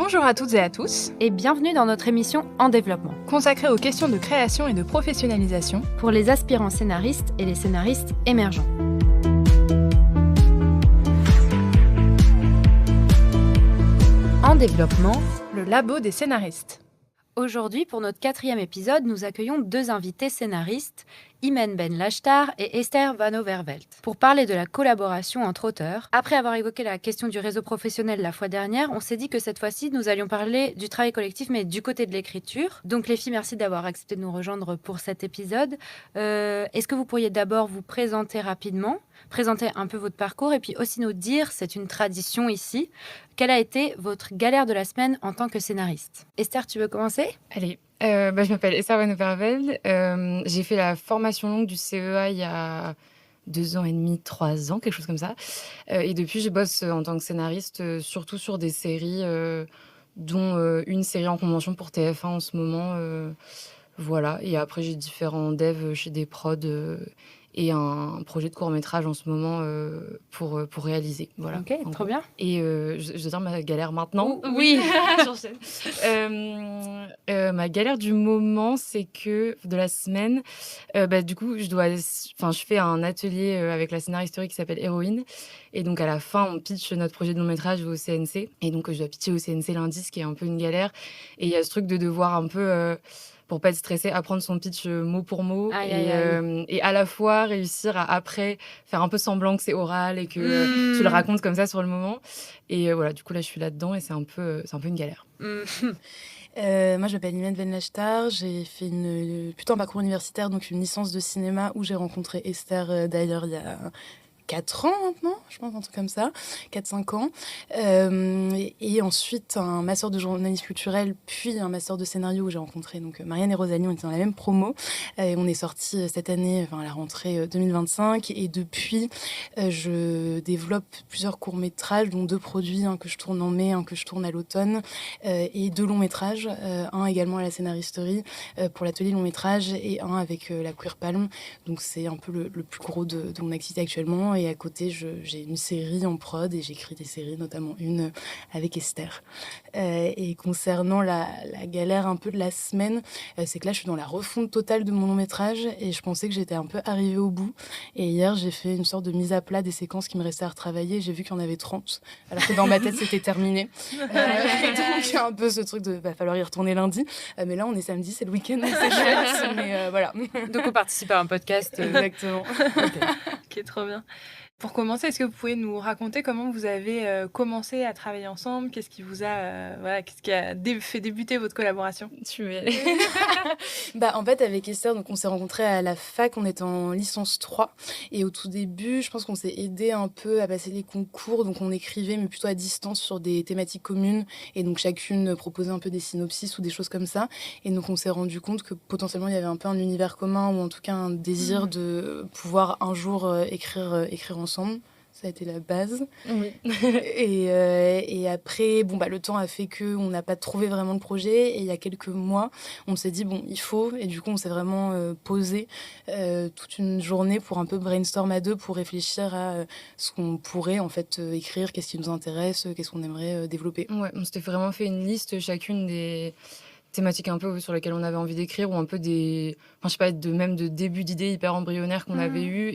Bonjour à toutes et à tous, et bienvenue dans notre émission En développement, consacrée aux questions de création et de professionnalisation pour les aspirants scénaristes et les scénaristes émergents. En développement, le labo des scénaristes. Aujourd'hui, pour notre 4e épisode, nous accueillons 2 invités scénaristes, Imen Ben Lachtar et Esther Van Overvelt, pour parler de la collaboration entre auteurs. Après avoir évoqué la question du réseau professionnel la fois dernière, on s'est dit que cette fois-ci, nous allions parler du travail collectif, mais du côté de l'écriture. Donc les filles, merci d'avoir accepté de nous rejoindre pour cet épisode. Est-ce que vous pourriez d'abord vous présenter rapidement, présenter un peu votre parcours, et puis aussi nous dire, c'est une tradition ici, quelle a été votre galère de la semaine en tant que scénariste? Esther, tu veux commencer? Allez, je m'appelle Esther Van Overvelt. J'ai fait la formation longue du CEA il y a 2 ans et demi, 3 ans, quelque chose comme ça. Et depuis, je bosse en tant que scénariste, surtout sur des séries, dont une série en convention pour TF1 en ce moment. Voilà. Et après, j'ai différents devs chez des prods et un projet de court-métrage en ce moment pour réaliser. Voilà. Ok, trop bien. Et je dois dire ma galère maintenant. Oui, j'enchaîne. Ma galère du moment, c'est que de la semaine, du coup, je fais un atelier avec la scénaristerie qui s'appelle Héroïne. Et donc, à la fin, on pitch notre projet de long-métrage au CNC. Et donc, je dois pitcher au CNC lundi, ce qui est un peu une galère. Et il y a ce truc de devoir un peu... pour pas être stressé, apprendre son pitch mot pour mot et à la fois réussir à après faire un peu semblant que c'est oral et que tu le racontes comme ça sur le moment. Et voilà, du coup là je suis là-dedans et c'est un peu une galère. Moi je m'appelle Imen Ben Lachtar, j'ai fait plutôt un parcours universitaire, donc une licence de cinéma où j'ai rencontré Esther d'ailleurs il y a 4 ans maintenant, je pense, un truc comme ça, 4-5 ans. Et ensuite, un master de journalisme culturel, puis un master de scénario où j'ai rencontré donc, Marianne et Rosalie, on était dans la même promo. Et on est sortis cette année, à la rentrée 2025. Et depuis, je développe plusieurs courts-métrages, dont 2 produits, un que je tourne en mai, un que je tourne à l'automne, et 2 longs-métrages, un également à la scénaristerie pour l'atelier long-métrage et un avec la Queer Palm. Donc c'est un peu le plus gros de mon activité actuellement. Et à côté, j'ai une série en prod et j'écris des séries, notamment une avec Esther. Et concernant la galère un peu de la semaine, c'est que là, je suis dans la refonte totale de mon long-métrage et je pensais que j'étais un peu arrivée au bout. Et hier, j'ai fait une sorte de mise à plat des séquences qui me restaient à retravailler. J'ai vu qu'il y en avait 30, alors que dans ma tête, c'était terminé. Donc, il y a un peu ce truc de va falloir y retourner lundi. Mais là, on est samedi, c'est le week-end, donc c'est chouette. Mais voilà. Donc, on participe à un podcast. Exactement. Ok, trop bien. Pour commencer, est-ce que vous pouvez nous raconter comment vous avez commencé à travailler ensemble? Qu'est-ce qui vous a, qu'est-ce qui a fait débuter votre collaboration? Tu veux y aller? En fait, avec Esther, donc on s'est rencontrés à la fac, on était en licence 3. Et au tout début, je pense qu'on s'est aidé un peu à passer les concours. Donc on écrivait, mais plutôt à distance, sur des thématiques communes. Et donc chacune proposait un peu des synopsis ou des choses comme ça. Et donc on s'est rendu compte que potentiellement, il y avait un peu un univers commun, ou en tout cas un désir de pouvoir un jour écrire ensemble. Ça a été la base. Oui. Et après, le temps a fait qu'on n'a pas trouvé vraiment de projet. Et il y a quelques mois, on s'est dit, il faut. Et du coup, on s'est vraiment posé toute une journée pour un peu brainstorm à 2, pour réfléchir à ce qu'on pourrait en fait écrire, qu'est-ce qui nous intéresse, qu'est-ce qu'on aimerait développer. Ouais, on s'était vraiment fait une liste, chacune des thématiques un peu sur lesquelles on avait envie d'écrire, ou un peu même de début d'idées hyper embryonnaires qu'on avait eues.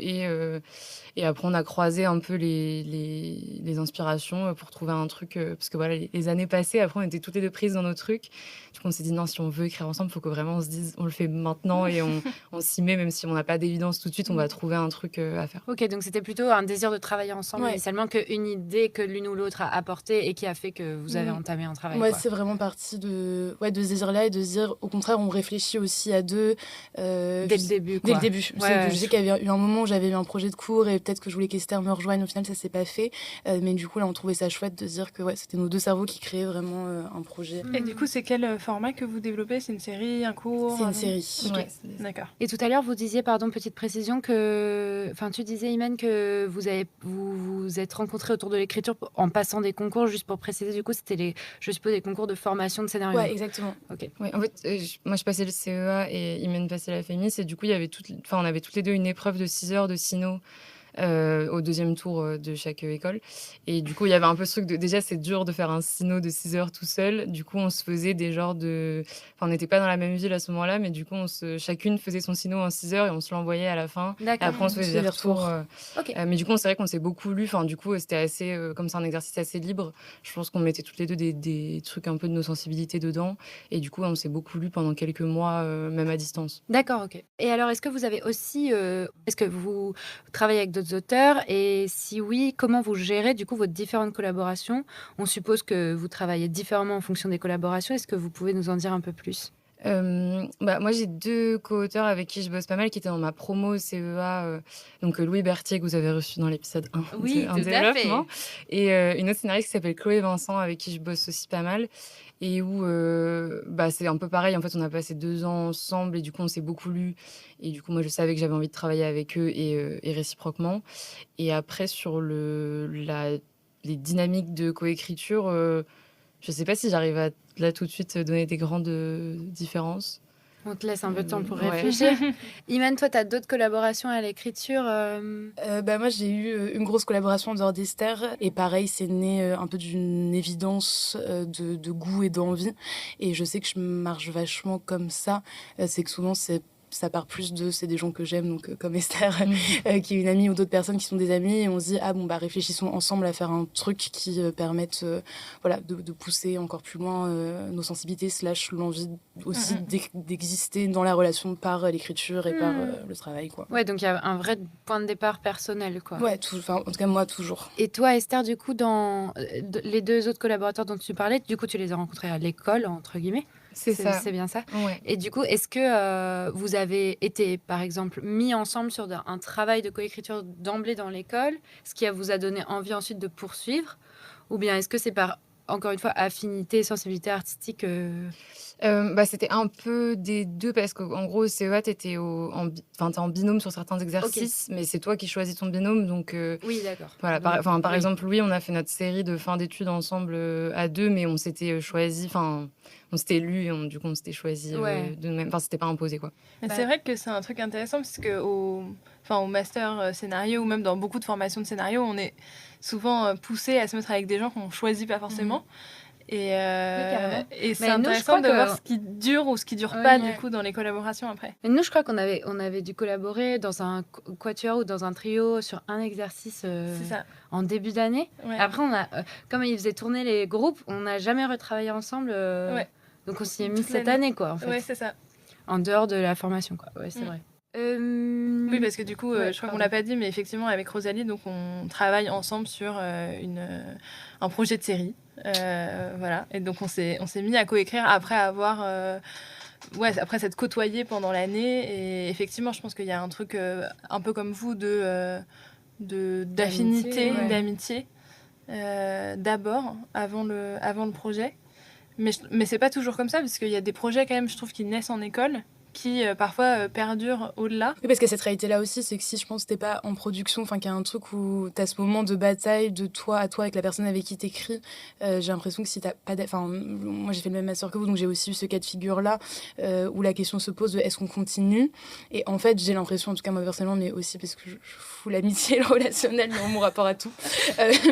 Et après, on a croisé un peu les inspirations pour trouver un truc. Parce que voilà, les années passées, après, on était toutes les 2 prises dans nos trucs. Du coup, on s'est dit, non, si on veut écrire ensemble, il faut que vraiment on se dise, on le fait maintenant et on s'y met, même si on n'a pas d'évidence tout de suite, on va trouver un truc à faire. Ok, donc c'était plutôt un désir de travailler ensemble initialement qu'une idée que l'une ou l'autre a apportée et qui a fait que vous avez entamé un travail. Ouais, c'est vraiment parti de ce désir-là et de se dire, au contraire, on réfléchit aussi à 2. Dès le début. Dès le début. Je sais qu'il y avait eu un moment où j'avais eu un projet de cours et peut-être que je voulais qu'Esther me rejoigne. Au final, ça s'est pas fait. Mais du coup, là, on trouvait ça chouette de se dire que c'était nos 2 cerveaux qui créaient vraiment un projet. Et du coup, c'est quel format que vous développez? C'est une série, un cours? C'est une série. Okay. Ouais. D'accord. Et tout à l'heure, vous disiez, petite précision, tu disais, Imen, que vous êtes rencontrés autour de l'écriture en passant des concours. Juste pour préciser, du coup, c'était je suppose, des concours de formation de scénario. Ouais, exactement. Ok. Ouais, en fait, moi, je passais le CEA et Imen passait la FEMIS. Et du coup, on avait toutes les 2 une épreuve de 6 heures de syno au 2e tour de chaque école. Et du coup, il y avait un peu ce truc de déjà, c'est dur de faire un sino de 6 heures tout seul. Du coup, on se faisait des genres de. Enfin, on n'était pas dans la même ville à ce moment-là, mais du coup, chacune faisait son sino en 6 heures et on se l'envoyait à la fin. Et D'accord. après, on se faisait des retours. Ok. Mais du coup, c'est vrai qu'on s'est beaucoup lu. Enfin, du coup, c'était assez. Comme c'est un exercice assez libre, je pense qu'on mettait toutes les deux des trucs un peu de nos sensibilités dedans. Et du coup, on s'est beaucoup lu pendant quelques mois, même à distance. D'accord, ok. Et alors, est-ce que vous avez aussi, est-ce que vous travaillez avec d'autres auteurs et si oui, comment vous gérez du coup vos différentes collaborations? On suppose que vous travaillez différemment en fonction des collaborations. Est-ce que vous pouvez nous en dire un peu plus? Moi, j'ai 2 co-auteurs avec qui je bosse pas mal, qui étaient dans ma promo au CEA, donc Louis Berthier, que vous avez reçu dans l'épisode 1 Oui, de Un tout à fait. développement, et une autre scénariste qui s'appelle Chloé Vincent, avec qui je bosse aussi pas mal, et où c'est un peu pareil. En fait, on a passé 2 ans ensemble et du coup, on s'est beaucoup lus, et du coup, moi, je savais que j'avais envie de travailler avec eux et réciproquement. Et après, sur les dynamiques de coécriture, je sais pas si j'arrive à, là, tout de suite, donner des grandes différences. On te laisse un peu de temps pour Ouais. réfléchir. Iman, toi, tu as d'autres collaborations à l'écriture Moi, j'ai eu une grosse collaboration en dehors d'Esther. Et pareil, c'est né un peu d'une évidence de goût et d'envie. Et je sais que je marche vachement comme ça. C'est que souvent, ça part plus c'est des gens que j'aime, donc comme Esther, qui est une amie, ou d'autres personnes qui sont des amis, et on se dit, réfléchissons ensemble à faire un truc qui permette de pousser encore plus loin nos sensibilités, / l'envie aussi d'exister dans la relation par l'écriture et par le travail, quoi. Ouais, donc il y a un vrai point de départ personnel, quoi. Ouais, en tout cas, moi, toujours. Et toi, Esther, du coup, dans les 2 autres collaborateurs dont tu parlais, du coup, tu les as rencontrés à l'école, entre guillemets. C'est ça. C'est bien ça. Ouais. Et du coup, est-ce que vous avez été, par exemple, mis ensemble sur un travail de coécriture d'emblée dans l'école, ce qui vous a donné envie ensuite de poursuivre? Ou bien est-ce que c'est par, encore une fois, affinité, sensibilité artistique C'était un peu des 2, parce qu'en gros, au CEA, t'es en binôme sur certains exercices, mais c'est toi qui choisis ton binôme, donc Oui, d'accord. voilà. Donc, Par oui. exemple, oui, on a fait notre série de fin d'études ensemble à 2, mais on s'était choisi, on s'était lu et du coup, on s'était choisi Ouais. de nous-mêmes. Enfin, c'était pas imposé, quoi. Mais c'est vrai que c'est un truc intéressant parce que au master scénario ou même dans beaucoup de formations de scénario, on est souvent poussé à se mettre avec des gens qu'on choisit pas forcément. Et c'est intéressant de voir ce qui dure ou ce qui dure pas du coup dans les collaborations après. Et nous, je crois qu'on avait dû collaborer dans un quatuor ou dans un trio sur un exercice C'est ça. en début d'année. Ouais. Après, comme ils faisaient tourner les groupes, on n'a jamais retravaillé ensemble. Ouais. Donc on s'y est mis Toute cette l'année. année, quoi, en fait. Ouais, c'est ça. En dehors de la formation, quoi. Ouais, c'est vrai. Oui, parce que du coup, Ouais, je crois qu'on pardon. l'a pas dit, mais effectivement, avec Rosalie, donc on travaille ensemble sur un projet de série. Voilà. Et donc on s'est mis à coécrire après avoir après s'être côtoyés pendant l'année. Et effectivement, je pense qu'il y a un truc un peu comme vous d'affinité, d'amitié d'abord, avant le projet. Mais c'est pas toujours comme ça, parce qu'il y a des projets quand même, je trouve, qui naissent en école, qui parfois perdurent au-delà. Oui, parce que cette réalité-là aussi, c'est que si je pense que t'es pas en production, qu'il y a un truc où t'as ce moment de bataille de toi à toi avec la personne avec qui t'écris, j'ai l'impression que si t'as pas moi j'ai fait le même master que vous, donc j'ai aussi eu ce cas de figure-là, où la question se pose de est-ce qu'on continue. Et en fait, j'ai l'impression, en tout cas moi personnellement, mais aussi parce que je fous l'amitié et le relationnel dans mon rapport à tout,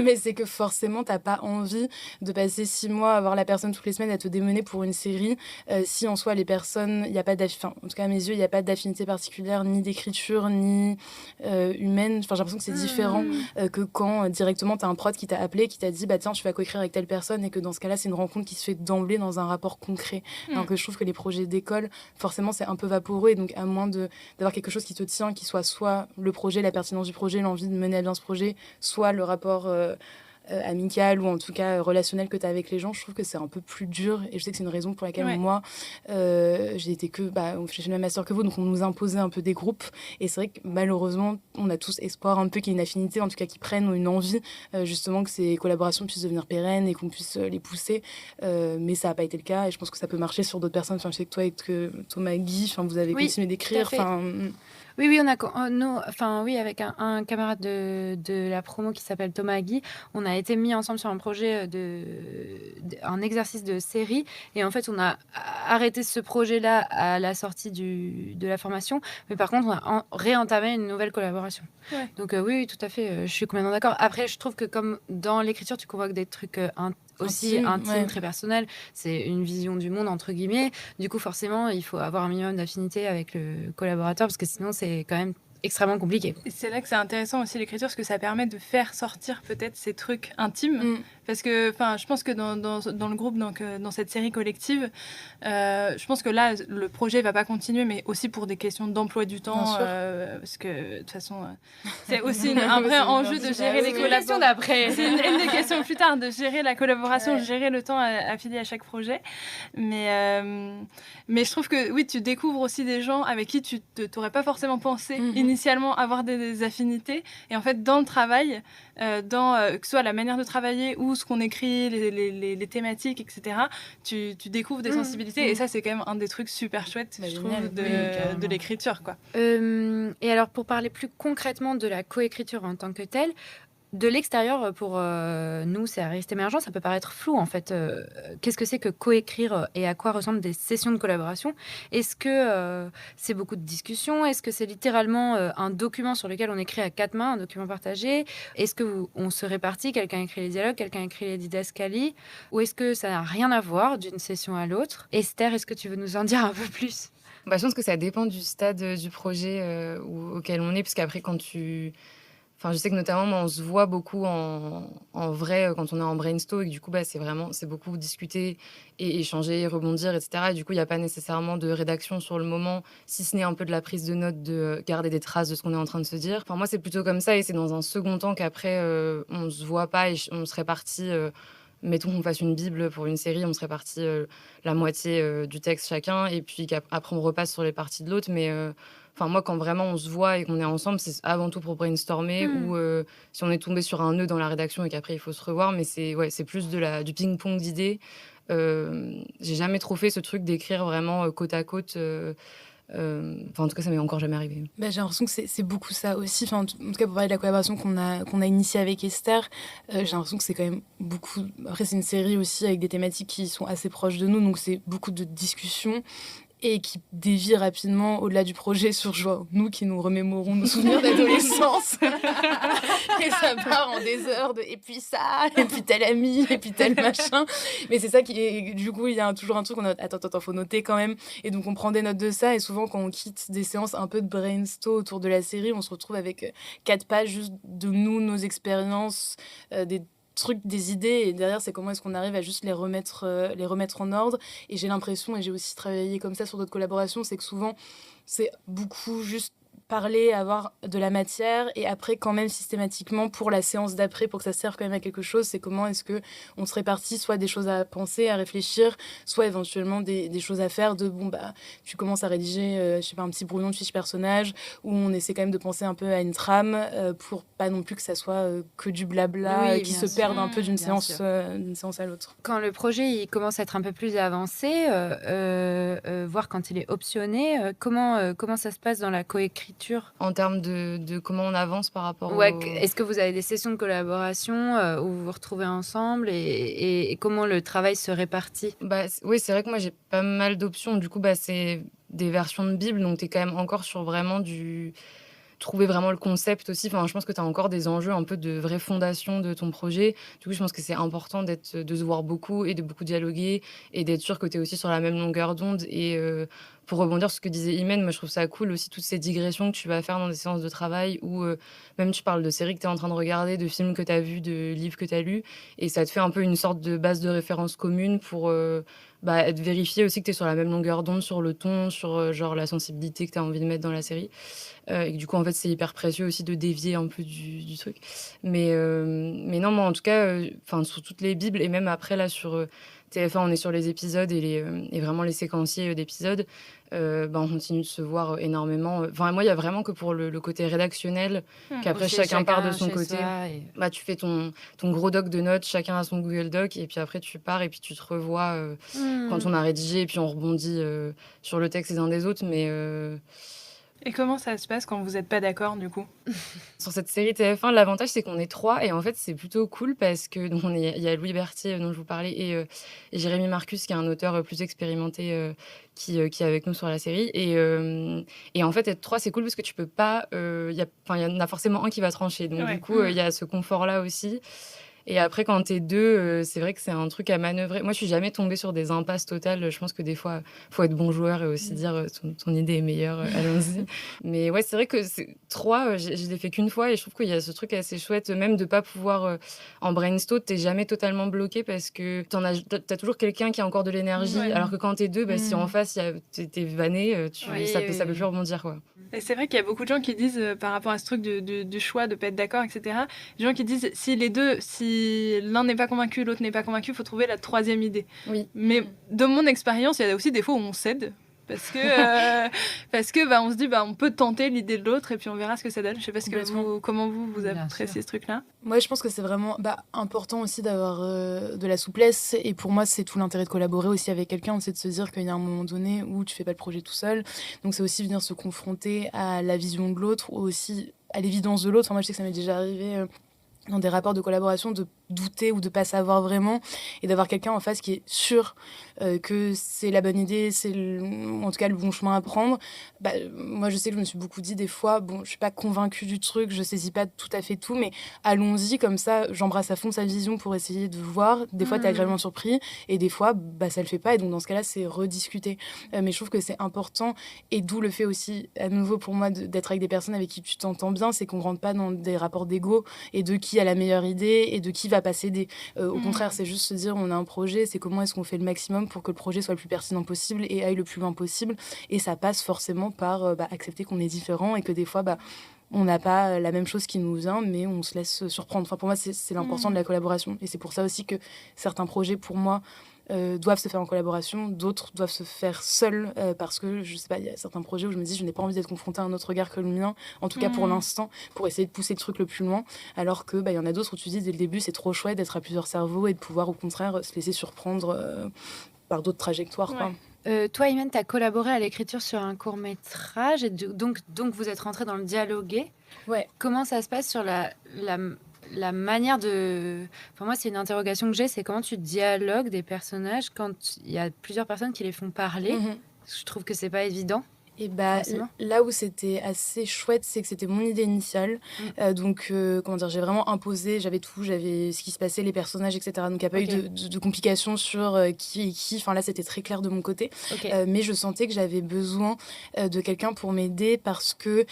mais c'est que forcément t'as pas envie de passer 6 mois à voir la personne toutes les semaines à te démener pour une série, si en soi les personnes, il y a pas en tout cas à mes yeux, il n'y a pas d'affinité particulière, ni d'écriture, ni humaine. J'ai l'impression que c'est différent que quand directement tu as un prod qui t'a appelé, qui t'a dit tiens, tu vas coécrire avec telle personne, et que dans ce cas-là, c'est une rencontre qui se fait d'emblée dans un rapport concret. Alors que je trouve que les projets d'école, forcément, c'est un peu vaporeux, et donc à moins d'avoir quelque chose qui te tient, qui soit le projet, la pertinence du projet, l'envie de mener à bien ce projet, soit le rapport amical ou en tout cas relationnel que tu as avec les gens, je trouve que c'est un peu plus dur, et je sais que c'est une raison pour laquelle moi j'ai été j'ai fait le même master que vous, donc on nous imposait un peu des groupes, et c'est vrai que malheureusement on a tous espoir un peu qu'il y ait une affinité, en tout cas qu'ils prennent, ou une envie justement que ces collaborations puissent devenir pérennes et qu'on puisse les pousser, mais ça n'a pas été le cas, et je pense que ça peut marcher sur d'autres personnes. Je sais que toi et que Thomas, Guy, vous avez continué d'écrire. Oui, oui, avec un camarade de la promo qui s'appelle Thomas Guy, on a été mis ensemble sur un projet un exercice de série. Et en fait, on a arrêté ce projet-là à la sortie de la formation. Mais par contre, on a réentamé une nouvelle collaboration. Ouais. Donc oui, tout à fait, je suis complètement d'accord. Après, je trouve que comme dans l'écriture, tu convoques des trucs aussi intime, très personnel. C'est une vision du monde, entre guillemets. Du coup, forcément, il faut avoir un minimum d'affinité avec le collaborateur parce que sinon, c'est quand même extrêmement compliqué. Et c'est là que c'est intéressant aussi l'écriture, parce que ça permet de faire sortir peut-être ces trucs intimes. Parce que je pense que dans le groupe, donc, dans cette série collective, je pense que là, le projet ne va pas continuer, mais aussi pour des questions d'emploi du temps. Parce que de toute façon, c'est aussi un vrai enjeu de gérer les collaborations d'après. C'est une des questions plus tard, de gérer la collaboration, gérer le temps affilié à chaque projet. Mais je trouve que oui, tu découvres aussi des gens avec qui tu n'aurais pas forcément pensé initialement avoir des affinités. Et en fait, dans le travail, que ce soit la manière de travailler ou ce qu'on écrit, les thématiques, etc., tu découvres des sensibilités. Et ça, c'est quand même un des trucs super chouettes, je trouve, de l'écriture, quoi. Et alors, pour parler plus concrètement de la coécriture en tant que telle, de l'extérieur, pour nous, c'est Scénaristes Émergents, ça peut paraître flou, en fait. Qu'est-ce que c'est que coécrire et à quoi ressemblent des sessions de collaboration? Est-ce que c'est beaucoup de discussions? Est-ce que c'est littéralement un document sur lequel on écrit à quatre mains, un document partagé? Est-ce qu'on se répartit? Quelqu'un écrit les dialogues, quelqu'un écrit les didascalies? Ou est-ce que ça n'a rien à voir d'une session à l'autre? Esther, est-ce que tu veux nous en dire un peu plus? Je pense que ça dépend du stade du projet auquel on est, parce qu'après, je sais que notamment, moi, on se voit beaucoup en vrai quand on est en brainstorm, et que du coup, c'est beaucoup discuter et échanger, rebondir, etc. Et du coup, il n'y a pas nécessairement de rédaction sur le moment, si ce n'est un peu de la prise de notes, de garder des traces de ce qu'on est en train de se dire. Moi, c'est plutôt comme ça, et c'est dans un second temps qu'après, on se voit pas et on se répartit. Mettons qu'on fasse une Bible pour une série, on se répartit la moitié du texte chacun, et puis qu'après on repasse sur les parties de l'autre. Mais moi, quand vraiment on se voit et qu'on est ensemble, c'est avant tout pour brainstormer, ou si on est tombé sur un nœud dans la rédaction et qu'après il faut se revoir. Mais c'est plus du ping-pong d'idées. J'ai jamais trop fait ce truc d'écrire vraiment côte à côte. En tout cas, ça m'est encore jamais arrivé. J'ai l'impression que c'est beaucoup ça aussi. En tout cas, pour parler de la collaboration qu'on a initiée avec Esther, j'ai l'impression que c'est quand même beaucoup. Après, c'est une série aussi avec des thématiques qui sont assez proches de nous, donc c'est beaucoup de discussions et qui dévie rapidement au-delà du projet sur nous qui nous remémorons nos souvenirs d'adolescence. Et ça part en des heures et puis ça, et puis tel ami, et puis tel machin. Mais c'est ça du coup, il y a toujours un truc, attends, faut noter quand même. Et donc, on prend des notes de ça. Et souvent, quand on quitte des séances un peu de brainstorm autour de la série, on se retrouve avec 4 pages juste de nous, nos expériences, des trucs, des idées, et derrière c'est comment est-ce qu'on arrive à juste les remettre en ordre. Et j'ai l'impression, et j'ai aussi travaillé comme ça sur d'autres collaborations, c'est que souvent c'est beaucoup juste parler, avoir de la matière, et après quand même systématiquement pour la séance d'après, pour que ça serve quand même à quelque chose, c'est comment est-ce que on se répartit soit des choses à penser, à réfléchir, soit éventuellement des choses à faire, tu commences à rédiger un petit brouillon de fiche personnage où on essaie quand même de penser un peu à une trame pour pas non plus que ça soit que du blabla qui se perde un peu d'une séance à l'autre. Quand le projet il commence à être un peu plus avancé, voire quand il est optionné, comment ça se passe dans la coécriture? En termes de comment on avance par rapport Est-ce que vous avez des sessions de collaboration où vous vous retrouvez ensemble et comment le travail se répartit? Oui, c'est vrai que moi, j'ai pas mal d'options. Du coup, c'est des versions de Bible, donc tu es quand même encore sur vraiment trouver vraiment le concept aussi. Je pense que tu as encore des enjeux un peu de vraie fondation de ton projet. Du coup, je pense que c'est important de se voir beaucoup et de beaucoup dialoguer et d'être sûr que tu es aussi sur la même longueur d'onde. Et pour rebondir sur ce que disait Imen, moi, je trouve ça cool aussi, toutes ces digressions que tu vas faire dans des séances de travail où même tu parles de séries que tu es en train de regarder, de films que tu as vus, de livres que tu as lus. Et ça te fait un peu une sorte de base de référence commune pour être vérifié aussi que tu es sur la même longueur d'onde, sur le ton, sur la sensibilité que tu as envie de mettre dans la série. Et que, du coup, en fait, c'est hyper précieux aussi de dévier un peu du truc. Mais non, moi, en tout cas, sur toutes les Bibles, et même après, là, sur TF1, on est sur les épisodes et vraiment les séquenciers d'épisodes. On continue de se voir énormément. Moi, il y a vraiment que pour le côté rédactionnel, qu'après, chacun part de son côté. Tu fais ton gros doc de notes, chacun a son Google Doc, et puis après, tu pars et puis tu te revois quand on a rédigé, et puis on rebondit sur le texte des uns des autres. Mais... Et comment ça se passe quand vous n'êtes pas d'accord, du coup? Sur cette série TF1, l'avantage, c'est qu'on est 3 et en fait, c'est plutôt cool parce que donc il y a Louis Berthier, dont je vous parlais et Jérémy Marcus qui est un auteur, plus expérimenté, qui est avec nous sur la série et en fait, être 3, c'est cool parce que tu peux pas, il y en a forcément un qui va trancher donc Ouais. du coup, il y a ce confort-là aussi et après quand tu es 2, c'est vrai que c'est un truc à manœuvrer. Moi, je suis jamais tombée sur des impasses totales, je pense que des fois, faut être bon joueur et aussi dire, «Ton idée est meilleure, allons-y». Mais ouais, c'est vrai que c'est 3, je l'ai fait qu'une fois et je trouve qu'il y a ce truc assez chouette, même de pas pouvoir, en brainstorm, tu jamais totalement bloqué parce que tu as toujours quelqu'un qui a encore de l'énergie. Ouais. Alors que quand tu es 2, si en face, tu es vanné, Oui, ça oui, peut oui. plus rebondir, quoi. Et c'est vrai qu'il y a beaucoup de gens qui disent, par rapport à ce truc du choix, de pas être d'accord, etc., des gens qui disent si l'un n'est pas convaincu, l'autre n'est pas convaincu, il faut trouver la troisième idée. Oui. Mais de mon expérience, il y a aussi des fois où on cède. Parce que, on se dit, on peut tenter l'idée de l'autre et puis on verra ce que ça donne. Je sais pas Complètement. comment vous Bien appréciez ce truc-là. Moi, je pense que c'est vraiment important aussi d'avoir de la souplesse. Et pour moi, c'est tout l'intérêt de collaborer aussi avec quelqu'un. C'est de se dire qu'il y a un moment donné où tu fais pas le projet tout seul. Donc, c'est aussi venir se confronter à la vision de l'autre ou aussi à l'évidence de l'autre. Enfin, moi, je sais que ça m'est déjà arrivé dans des rapports de collaboration de douter ou de pas savoir vraiment et d'avoir quelqu'un en face qui est sûr que c'est la bonne idée, en tout cas le bon chemin à prendre. Moi je sais que je me suis beaucoup dit des fois, je suis pas convaincue du truc, je saisis pas tout à fait tout, mais allons-y, comme ça j'embrasse à fond sa vision pour essayer de voir. Des fois t'es agréablement surpris et des fois ça le fait pas et donc dans ce cas-là c'est rediscuter. Mais je trouve que c'est important et d'où le fait aussi à nouveau pour moi d'être avec des personnes avec qui tu t'entends bien, c'est qu'on rentre pas dans des rapports d'ego et de qui a la meilleure idée et de qui va passer au contraire, c'est juste se dire on a un projet, c'est comment est-ce qu'on fait le maximum pour que le projet soit le plus pertinent possible et aille le plus loin possible. Et ça passe forcément par accepter qu'on est différent et que des fois, on n'a pas la même chose qui nous vient, mais on se laisse surprendre. Enfin, pour moi, c'est l'important de la collaboration. Et c'est pour ça aussi que certains projets, pour moi, doivent se faire en collaboration, d'autres doivent se faire seuls parce que je sais pas, il y a certains projets où je me dis je n'ai pas envie d'être confrontée à un autre regard que le mien, en tout cas pour l'instant, pour essayer de pousser le truc le plus loin, alors que il y en a d'autres où tu dis dès le début c'est trop chouette d'être à plusieurs cerveaux et de pouvoir au contraire se laisser surprendre par d'autres trajectoires. Ouais. Quoi. Toi, Imen, tu as collaboré à l'écriture sur un court-métrage et donc vous êtes rentré dans le dialogué. Ouais. Comment ça se passe sur la manière de... Enfin, moi, c'est une interrogation que j'ai, c'est comment tu dialogues des personnages quand il y a plusieurs personnes qui les font parler. Je trouve que c'est pas évident. Et Forcément. là où c'était assez chouette, c'est que c'était mon idée initiale. Donc, comment dire, j'ai vraiment imposé, j'avais tout, j'avais ce qui se passait, les personnages, etc. Donc, il n'y a pas eu de complications sur qui est qui. Enfin, là, c'était très clair de mon côté. Mais je sentais que j'avais besoin de quelqu'un pour m'aider parce que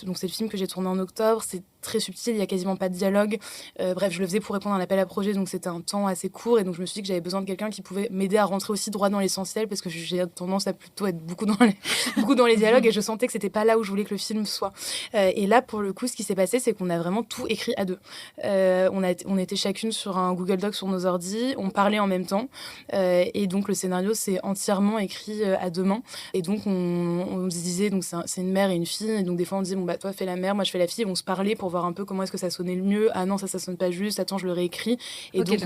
donc, c'est le film que j'ai tourné en octobre. C'est très subtil, il n'y a quasiment pas de dialogue. Bref, je le faisais pour répondre à un appel à projet, donc c'était un temps assez court. Et donc, je me suis dit que j'avais besoin de quelqu'un qui pouvait m'aider à rentrer aussi droit dans l'essentiel parce que j'ai tendance à plutôt être beaucoup dans les dialogues et je sentais que c'était pas là où je voulais que le film soit. Et là, pour le coup, ce qui s'est passé, c'est qu'on a vraiment tout écrit à deux. On était chacune sur un Google Doc sur nos ordis, on parlait en même temps. Et donc, le scénario, c'est entièrement écrit à deux mains. Et donc, on se disait, donc c'est une mère et une fille. Et donc, des fois, on disait, toi, fais la mère, moi, je fais la fille. Et on se parlait pour voir un peu comment est-ce que ça sonnait le mieux. Ah non, ça sonne pas juste. Attends, je le réécris. Et donc,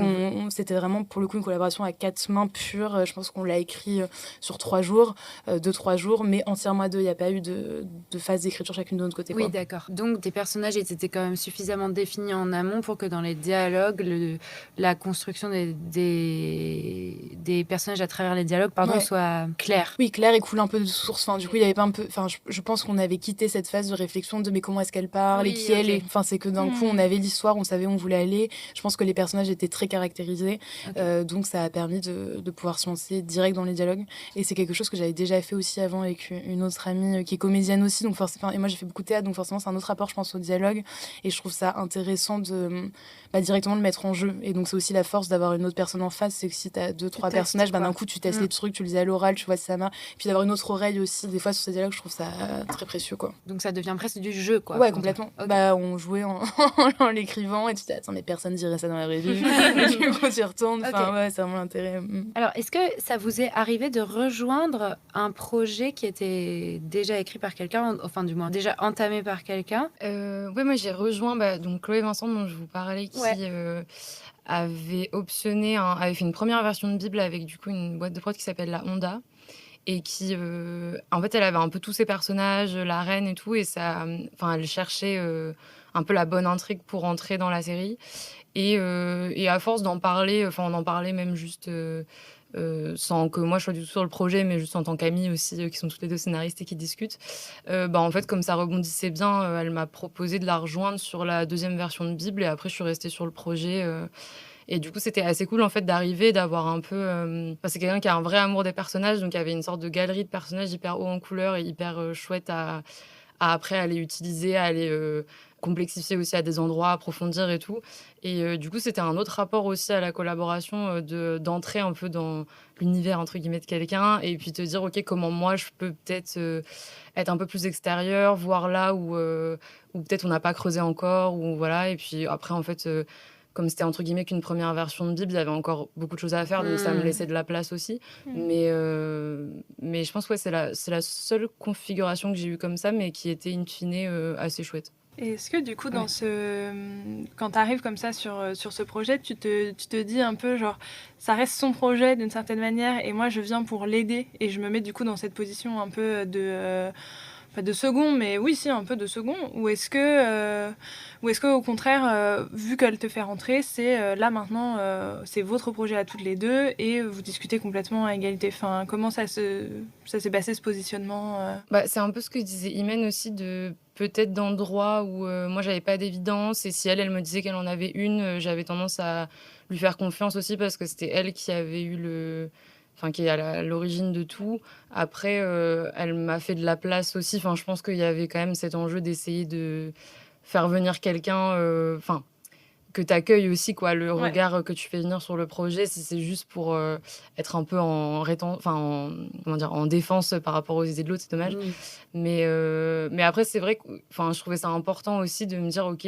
c'était vraiment, pour le coup, une collaboration à 4 mains pures. Je pense qu'on l'a écrit sur 3 jours, 2-3 jours, mais entièrement à deux. Il n'y a pas eu de phase d'écriture chacune de notre côté. Oui, d'accord. Donc, tes personnages étaient quand même suffisamment définis en amont pour que dans les dialogues, la construction des personnages à travers les dialogues soit claire. Oui, claire et coule un peu de source. Enfin, du coup, il y avait pas un peu... Enfin, je pense qu'on avait quitté cette phase de réflexion de mais comment est-ce qu'elle parle et qui elle est. Enfin, c'est que d'un coup, on avait l'histoire, on savait où on voulait aller. Je pense que les personnages étaient très caractérisés. Donc, ça a permis de pouvoir se lancer direct dans les dialogues. Et c'est quelque chose que j'avais déjà fait aussi avant avec une autre amie qui est comédienne aussi. Donc, forcément, et moi, j'ai fait beaucoup de théâtre, donc forcément, c'est un autre rapport, je pense, au dialogue. Et je trouve ça intéressant de directement le mettre en jeu. Et donc, c'est aussi la force d'avoir une autre personne en face. C'est que si tu as 2-3 personnages, d'un coup, tu testes les trucs, tu les as à l'oral, tu vois si ça marche. Puis d'avoir une autre oreille aussi, des fois, sur ces dialogues, je trouve ça très précieux, quoi. Donc, ça devient presque du jeu, quoi. Ouais, complètement. On jouait en l'écrivant et tu te dis, attends, mais personne dirait ça dans la vraie vie. Et du coup, tu y retournes. Enfin, ouais, c'est vraiment l'intérêt. Alors, est-ce que ça vous est arrivé de rejoindre un projet qui était déjà écrit par quelqu'un, enfin, du moins, déjà entamé par quelqu'un? Ouais, moi, j'ai rejoint donc Chloé Vincent, dont je vous parlais, qui avait optionné, avait fait une première version de Bible avec du coup une boîte de prod qui s'appelle la Honda. et qui, en fait, elle avait un peu tous ses personnages, la reine et tout et ça, elle cherchait, un peu la bonne intrigue pour entrer dans la série et à force d'en parler, on en parlait même juste, sans que moi je sois du tout sur le projet, mais juste en tant qu'amis aussi, qui sont toutes les 2 scénaristes et qui discutent. En fait, comme ça rebondissait bien, elle m'a proposé de la rejoindre sur la deuxième version de Bible et après je suis restée sur le projet, et du coup, c'était assez cool en fait d'arriver, d'avoir un peu, c'est quelqu'un qui a un vrai amour des personnages, donc il y avait une sorte de galerie de personnages hyper haut en couleurs et hyper, chouette à après aller utiliser, à aller, complexifier aussi à des endroits, approfondir et tout et du coup, c'était un autre rapport aussi à la collaboration, d'entrer un peu dans «l'univers» entre guillemets de quelqu'un et puis te dire: «OK, comment moi je peux peut-être, être un peu plus extérieure, voir là où peut-être on n'a pas creusé encore» ou voilà et puis après en fait, comme c'était entre guillemets qu'une première version de Bible, il y avait encore beaucoup de choses à faire, donc ça me laissait de la place aussi. Mais je pense ouais, c'est la seule configuration que j'ai eue comme ça, mais qui était in fine, assez chouette. Et est-ce que du coup, Ouais. quand tu arrives comme ça sur ce projet, tu te dis un peu genre, ça reste son projet d'une certaine manière et moi je viens pour l'aider et je me mets du coup dans cette position un peu pas de second, mais oui, si, un peu de second. Ou est-ce que au contraire, vu qu'elle te fait rentrer, c'est là maintenant, c'est votre projet à toutes les deux et vous discutez complètement à égalité. Enfin, comment ça s'est passé ce positionnement C'est un peu ce que disait Imen aussi de peut-être d'endroits où, moi j'avais pas d'évidence et si elle me disait qu'elle en avait une, j'avais tendance à lui faire confiance aussi parce que c'était elle qui avait eu qui est à l'origine de tout. Après, elle m'a fait de la place aussi. Je pense qu'il y avait quand même cet enjeu d'essayer de faire venir quelqu'un, que tu accueilles aussi quoi, le Ouais. regard, que tu fais venir sur le projet. Si c'est juste pour, être un peu en défense par rapport aux idées de l'autre, c'est dommage. Oui. Mais après, c'est vrai que je trouvais ça important aussi de me dire: «OK,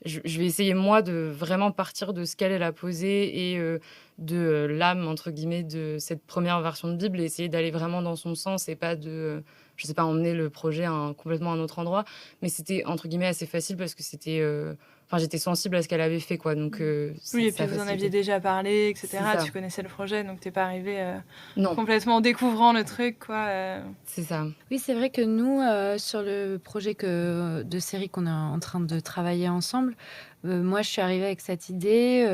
je vais essayer moi de vraiment partir de ce qu'elle a posé et de, «l'âme» entre guillemets de cette première version de Bible et essayer d'aller vraiment dans son sens et pas de, je sais pas, emmener le projet complètement à un autre endroit. Mais c'était entre guillemets «assez facile» parce que c'était, j'étais sensible à ce qu'elle avait fait quoi, donc Oui, et ça puis a vous en facilité. aviez déjà parlé, C'est etc. ça. Tu connaissais le projet, donc t'es pas arrivé Non, complètement en découvrant le truc, quoi. c'est ça. Oui, c'est vrai que nous, sur le projet de série qu'on est en train de travailler ensemble, moi, je suis arrivée avec cette idée,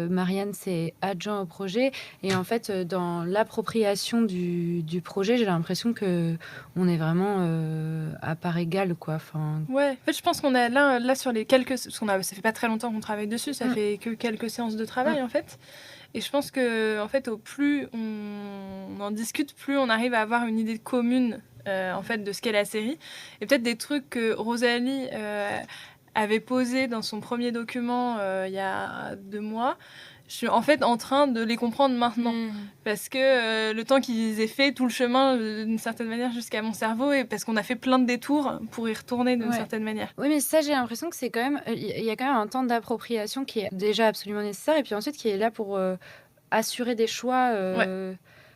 Marianne s'est adjoint au projet et en fait, dans l'appropriation du projet, j'ai l'impression qu'on est vraiment, à part égale, quoi. Enfin, Ouais, en fait, je pense qu'on a là sur les quelques... Parce ça fait pas très longtemps qu'on travaille dessus, ça Mm. fait que quelques séances de travail, en fait. Et je pense que, en fait, au plus on en discute, plus on arrive à avoir une idée commune, en fait, de ce qu'est la série. Et peut-être des trucs que Rosalie avait posés dans son premier document il y a 2 mois. Je suis en fait en train de les comprendre maintenant. Parce que le temps qu'ils aient fait tout le chemin, d'une certaine manière, jusqu'à mon cerveau, et parce qu'on a fait plein de détours pour y retourner d'une Ouais. certaine manière. Oui, mais ça, j'ai l'impression que c'est quand même, il y a quand même un temps d'appropriation qui est déjà absolument nécessaire et puis ensuite qui est là pour assurer des choix.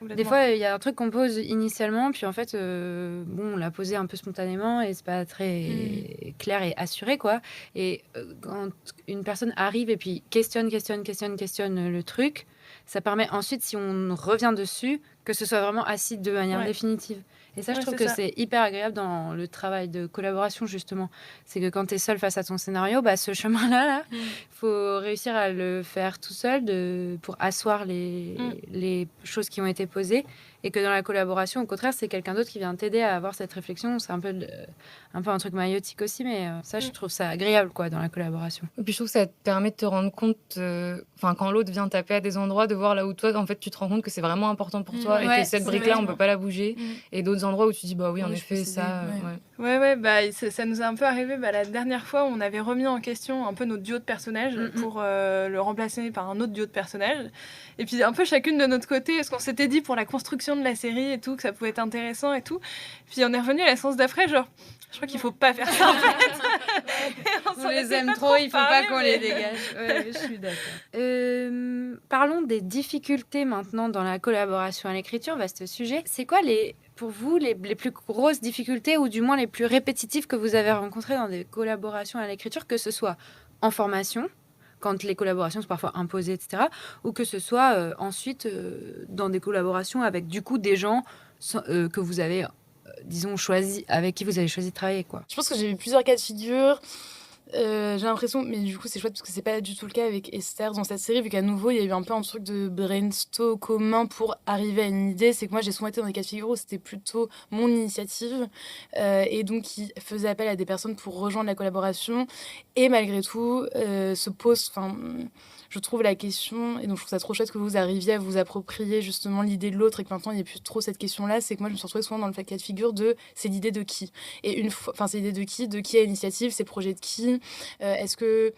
Des Complètement. fois, il y a un truc qu'on pose initialement, puis en fait, on l'a posé un peu spontanément et c'est pas très clair et assuré, quoi. Et quand une personne arrive et puis questionne le truc, ça permet ensuite, si on revient dessus, que ce soit vraiment assis de manière Ouais. définitive. Et ça, je Ouais, trouve c'est que ça. c'est hyper agréable dans le travail de collaboration, justement. C'est que quand tu es seul face à ton scénario, ce chemin-là, faut réussir à le faire tout seul pour asseoir les choses qui ont été posées et que dans la collaboration, au contraire, c'est quelqu'un d'autre qui vient t'aider à avoir cette réflexion. C'est un peu un truc maïotique aussi, mais ça, je trouve ça agréable, quoi, dans la collaboration. Et puis je trouve que ça te permet de te rendre compte, quand l'autre vient taper à des endroits, de voir là où toi, en fait, tu te rends compte que c'est vraiment important pour toi et Ouais, que cette c'est brique-là, vrai. on peut pas la bouger. Et d'autres endroits où tu dis, bah oui, en Oui, je peux effet, céder, ça, ouais. Ouais, ça nous a un peu arrivé la dernière fois où on avait remis en question un peu notre duo de personnages pour le remplacer par un autre duo de personnages. Et puis un peu chacune de notre côté, parce qu'on s'était dit pour la construction de la série et tout, que ça pouvait être intéressant et tout. Puis on est revenu à la séance d'après, genre, je crois qu'il faut pas faire ça en fait. On les aime trop, il faut pas qu'on les dégage. Ouais, je suis d'accord. Parlons des difficultés maintenant dans la collaboration à l'écriture, vaste sujet. C'est quoi pour vous les plus grosses difficultés ou du moins les plus répétitives que vous avez rencontrées dans des collaborations à l'écriture, que ce soit en formation, quand les collaborations sont parfois imposées, etc., ou que ce soit ensuite dans des collaborations avec du coup des gens que vous avez, disons, choisi, avec qui vous avez choisi de travailler, quoi. Je pense que j'ai eu plusieurs cas de figure. J'ai l'impression, mais du coup c'est chouette parce que c'est pas du tout le cas avec Esther dans cette série, vu qu'à nouveau il y a eu un peu un truc de brainstorm commun pour arriver à une idée. C'est que moi j'ai souvent été dans des cas de figure où c'était plutôt mon initiative et donc qui faisait appel à des personnes pour rejoindre la collaboration, et malgré tout se pose, je trouve la question, et donc je trouve ça trop chouette que vous arriviez à vous approprier justement l'idée de l'autre et que maintenant il n'y ait plus trop cette question-là. C'est que moi je me suis retrouvée souvent dans le cas de figure de c'est l'idée de qui, et une fois, c'est l'idée de qui a l'initiative, c'est le projet de qui, est-ce que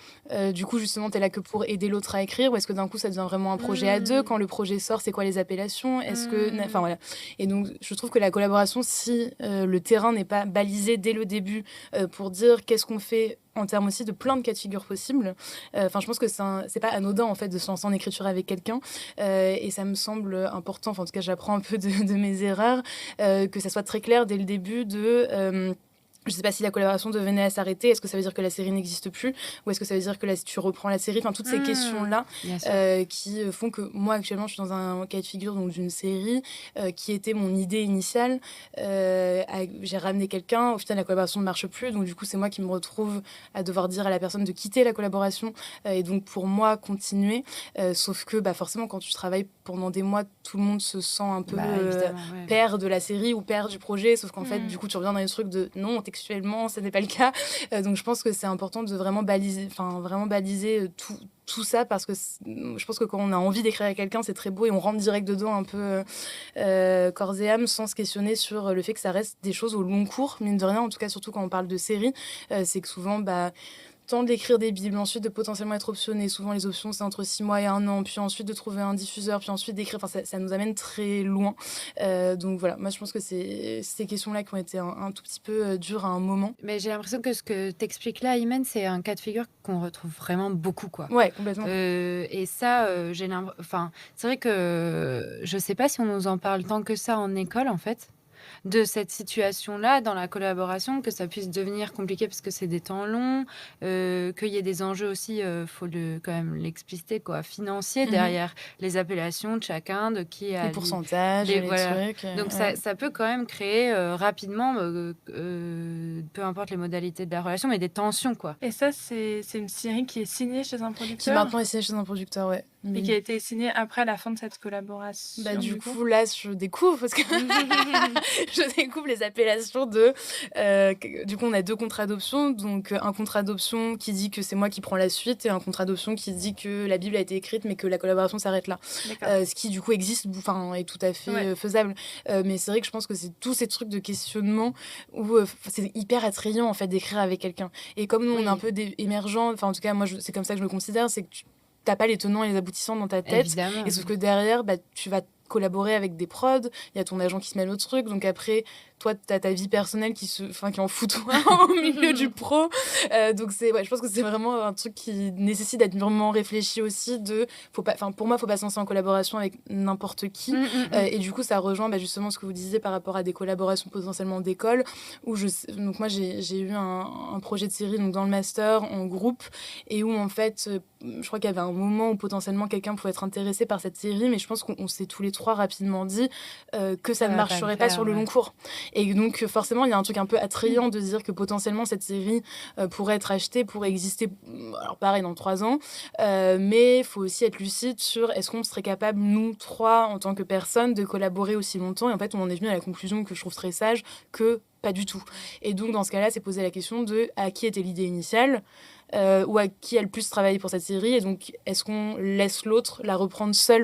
du coup justement t'es là que pour aider l'autre à écrire, ou est-ce que d'un coup ça devient vraiment un projet à deux, quand le projet sort c'est quoi les appellations, est-ce que, voilà. Et donc je trouve que la collaboration, si le terrain n'est pas balisé dès le début pour dire qu'est-ce qu'on fait en termes aussi de plein de cas de figure possibles. Je pense que c'est pas anodin en fait de se lancer en écriture avec quelqu'un, et ça me semble important, en tout cas j'apprends un peu de mes erreurs, que ça soit très clair dès le début de je sais pas si la collaboration devenait à s'arrêter, est-ce que ça veut dire que la série n'existe plus, ou est-ce que ça veut dire que là, si tu reprends la série, toutes ces questions-là qui font que moi actuellement je suis dans un cas de figure donc d'une série qui était mon idée initiale, j'ai ramené quelqu'un, au final la collaboration ne marche plus, donc du coup c'est moi qui me retrouve à devoir dire à la personne de quitter la collaboration, et donc pour moi continuer, sauf que forcément quand tu travailles pendant des mois, tout le monde se sent un peu père de la série ou père du projet, sauf qu'en fait du coup tu reviens dans les trucs de non, textuellement ce n'est pas le cas, donc je pense que c'est important de vraiment baliser tout ça, parce que je pense que quand on a envie d'écrire avec quelqu'un c'est très beau et on rentre direct dedans un peu corps et âme, sans se questionner sur le fait que ça reste des choses au long cours, mine de rien, en tout cas surtout quand on parle de séries, c'est que souvent temps d'écrire des bibles, ensuite de potentiellement être optionné. Souvent, les options, c'est entre 6 mois et 1 an, puis ensuite de trouver un diffuseur, puis ensuite d'écrire. Ça nous amène très loin. Donc voilà, moi, je pense que c'est ces questions-là qui ont été un tout petit peu dures à un moment. Mais j'ai l'impression que ce que t'expliques là, Imen, c'est un cas de figure qu'on retrouve vraiment beaucoup, quoi. Ouais, complètement. Et ça, c'est vrai que je sais pas si on nous en parle tant que ça en école, en fait, de cette situation-là dans la collaboration, que ça puisse devenir compliqué parce que c'est des temps longs, qu'il y ait des enjeux aussi, faut quand même l'expliciter, quoi, financiers derrière les appellations de chacun, de qui a les pourcentages, les trucs. Donc ça peut quand même créer rapidement, peu importe les modalités de la relation, mais des tensions, quoi. Et ça, c'est une série qui est signée chez un producteur. Qui maintenant est signée chez un producteur, ouais. Et qui a été signée après la fin de cette collaboration. Du coup, là, je découvre, parce que je découvre les appellations de... du coup, on a 2 contrats d'option. Donc, un contrat d'option qui dit que c'est moi qui prends la suite, et un contrat d'option qui dit que la Bible a été écrite, mais que la collaboration s'arrête là. Ce qui, du coup, existe, est tout à fait faisable. Mais c'est vrai que je pense que c'est tous ces trucs de questionnement où c'est hyper attrayant, en fait, d'écrire avec quelqu'un. Et comme nous, on est un peu émergents, en tout cas, moi, c'est comme ça que je me considère, c'est que t'as pas les tenants et les aboutissants dans ta tête. Évidemment. Et sauf que derrière, tu vas collaborer avec des prods, il y a ton agent qui se mêle au truc, donc après toi t'as ta vie personnelle qui en fout toi au milieu du pro, donc je pense que c'est vraiment un truc qui nécessite d'être vraiment réfléchi aussi, pour moi faut pas se lancer en collaboration avec n'importe qui, et du coup ça rejoint justement ce que vous disiez par rapport à des collaborations potentiellement d'école, où donc moi j'ai eu un projet de série donc dans le master en groupe, et où en fait je crois qu'il y avait un moment où potentiellement quelqu'un pouvait être intéressé par cette série, mais je pense qu'on s'est tous les 3 rapidement dit que ça ne marcherait pas sur le long cours. Et donc forcément il y a un truc un peu attrayant de dire que potentiellement cette série pourrait être achetée, pourrait exister, alors pareil dans 3 ans, mais il faut aussi être lucide sur est-ce qu'on serait capable, nous 3 en tant que personnes, de collaborer aussi longtemps. Et en fait on en est venu à la conclusion que je trouve très sage, que pas du tout. Et donc dans ce cas-là c'est poser la question de à qui était l'idée initiale, ou à qui a le plus travaillé pour cette série, et donc est-ce qu'on laisse l'autre la reprendre seule.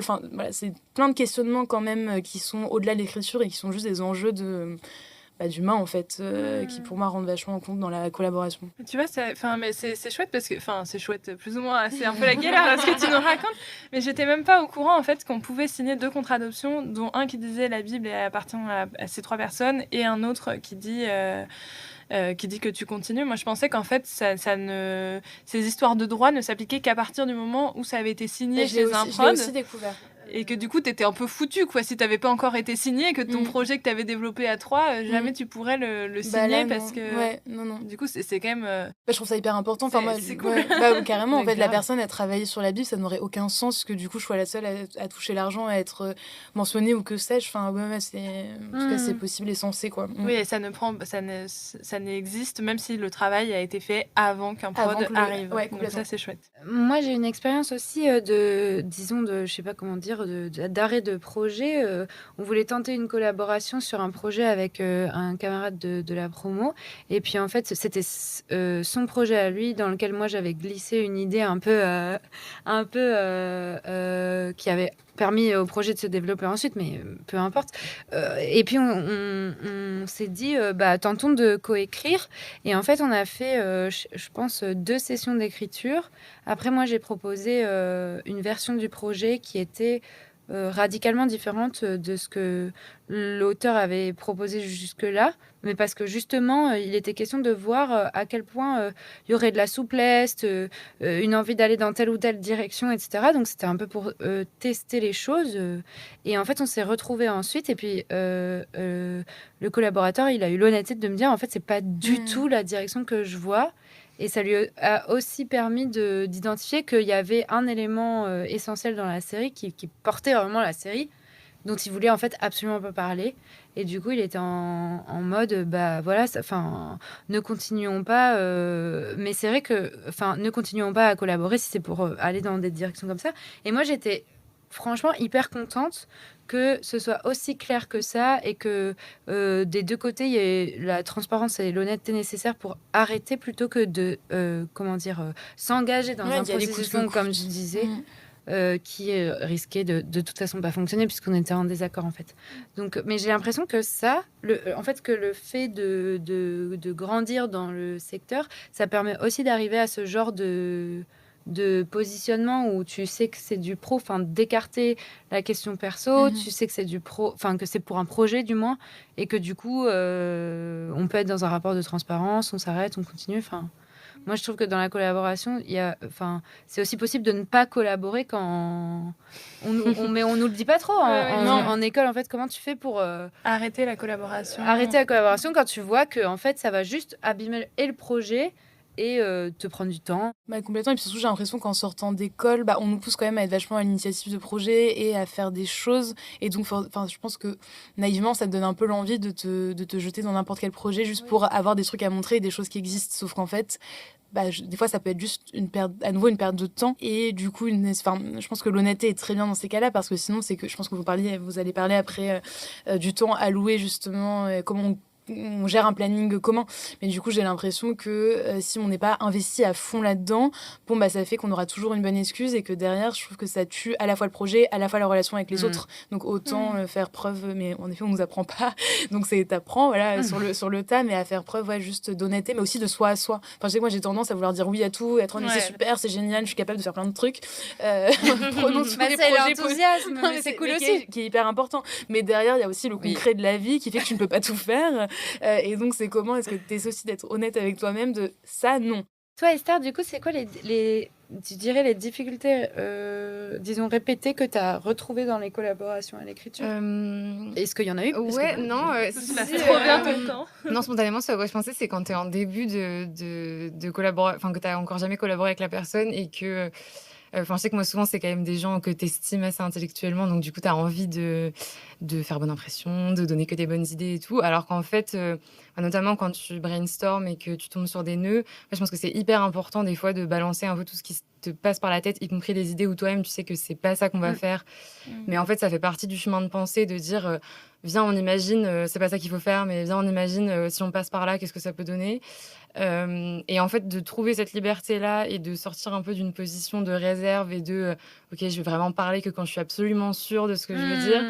C'est plein de questionnements quand même qui sont au-delà de l'écriture et qui sont juste des enjeux d'humain en fait, qui pour moi rendent vachement en compte dans la collaboration. Tu vois, mais c'est chouette parce que c'est chouette plus ou moins, c'est un peu la galère ce que tu nous racontes, mais j'étais même pas au courant en fait qu'on pouvait signer 2 contrats d'option, dont un qui disait la Bible appartient à ces 3 personnes, et un autre qui dit que tu continues. Moi, je pensais qu'en fait, ces histoires de droit ne s'appliquaient qu'à partir du moment où ça avait été signé chez un prod. Je l'ai aussi découvert. Et que du coup, t'étais un peu foutu, quoi. Si t'avais pas encore été signé, que ton projet que t'avais développé à 3, jamais tu pourrais le signer là, parce que. Ouais, non. Du coup, c'est quand même. Je trouve ça hyper important. Enfin, moi, c'est cool. Carrément, en fait, la grave. personne a travaillé sur la Bible, ça n'aurait aucun sens que du coup, je sois la seule à toucher l'argent, à être mentionnée ou que sais-je. Enfin, en tout cas, c'est possible et censé, quoi. Oui, et ça n'existe, même si le travail a été fait avant qu'un prod arrive. Ouais, donc ça, c'est chouette. Moi, j'ai une expérience aussi je sais pas comment dire, d'arrêt de projet. On voulait tenter une collaboration sur un projet avec un camarade de la promo. Et puis, en fait, c'était son projet à lui, dans lequel moi, j'avais glissé une idée qui avait permis au projet de se développer ensuite, mais peu importe. Et puis, on s'est dit, tentons de coécrire. Et en fait, on a fait, je pense, 2 sessions d'écriture. Après, moi, j'ai proposé une version du projet qui était radicalement différente de ce que l'auteur avait proposé jusque-là, mais parce que justement, il était question de voir à quel point il y aurait de la souplesse, une envie d'aller dans telle ou telle direction, etc. Donc, c'était un peu pour tester les choses. Et en fait, on s'est retrouvés ensuite. Et puis, le collaborateur, il a eu l'honnêteté de me dire, en fait, c'est pas du tout la direction que je vois. Et ça lui a aussi permis d'identifier qu'il y avait un élément essentiel dans la série qui portait vraiment la série, dont il voulait en fait absolument pas parler. Et du coup, il était en mode, ne continuons pas. Mais c'est vrai que, ne continuons pas à collaborer si c'est pour aller dans des directions comme ça. Et moi, j'étais franchement hyper contente que ce soit aussi clair que ça et que des deux côtés, il y ait la transparence et l'honnêteté nécessaires pour arrêter plutôt que de s'engager dans un processus long, comme je disais, qui risquait de toute façon pas fonctionner puisqu'on était en désaccord en fait. Donc, mais j'ai l'impression que ça, le fait de grandir dans le secteur, ça permet aussi d'arriver à ce genre de positionnement où tu sais que c'est du pro, d'écarter la question perso, tu sais que c'est du pro, que c'est pour un projet du moins, et que du coup, on peut être dans un rapport de transparence, on s'arrête, on continue, moi, je trouve que dans la collaboration, c'est aussi possible de ne pas collaborer quand mais on nous le dit pas trop en école. En fait, comment tu fais pour arrêter la collaboration quand tu vois que en fait, ça va juste abîmer et le projet et te prendre du temps. Complètement. Et puis surtout, j'ai l'impression qu'en sortant d'école, on nous pousse quand même à être vachement à l'initiative de projet et à faire des choses. Et donc, je pense que naïvement, ça te donne un peu l'envie de te jeter dans n'importe quel projet juste pour avoir des trucs à montrer et des choses qui existent. Sauf qu'en fait, des fois, ça peut être juste une perte de temps. Et du coup, je pense que l'honnêteté est très bien dans ces cas-là parce que sinon, c'est que je pense que vous allez parler après du temps alloué justement, comment on gère un planning commun. Mais du coup, j'ai l'impression que si on n'est pas investi à fond là-dedans, ça fait qu'on aura toujours une bonne excuse et que derrière, je trouve que ça tue à la fois le projet, à la fois la relation avec les autres. Donc autant faire preuve, mais en effet, on nous apprend pas. Donc t'apprends, sur le tas, mais à faire preuve, juste d'honnêteté, mais aussi de soi à soi. Je sais que moi, j'ai tendance à vouloir dire oui à tout, être c'est super, c'est génial, je suis capable de faire plein de trucs. Prenons tous les projets. L'enthousiasme, mais c'est cool aussi. Qui est hyper important. Mais derrière, il y a aussi le concret de la vie qui fait que tu ne peux pas tout faire. Et donc, c'est comment est-ce que tu essaies aussi d'être honnête avec toi-même de ça, non. Toi, Esther, du coup, c'est quoi tu dirais les difficultés, disons, répétées que tu as retrouvées dans les collaborations à l'écriture Est-ce qu'il y en a eu Ouais, non. C'est trop bien tout le temps. Non, spontanément, ce à quoi je pensais, c'est quand tu es en début de collaborer, que tu n'as encore jamais collaboré avec la personne et que... je sais que moi, souvent, c'est quand même des gens que tu estimes assez intellectuellement. Donc, du coup, tu as envie de faire bonne impression, de donner que des bonnes idées et tout. Alors qu'en fait, notamment quand tu brainstormes et que tu tombes sur des nœuds, je pense que c'est hyper important des fois de balancer un peu tout ce qui te passe par la tête, y compris les idées où toi-même, tu sais que c'est pas ça qu'on va faire. Mais en fait, ça fait partie du chemin de pensée de dire... viens, on imagine, c'est pas ça qu'il faut faire, mais viens, on imagine, si on passe par là, qu'est-ce que ça peut donner. Et en fait, de trouver cette liberté-là et de sortir un peu d'une position de réserve et de ok, je vais vraiment parler que quand je suis absolument sûre de ce que je veux dire.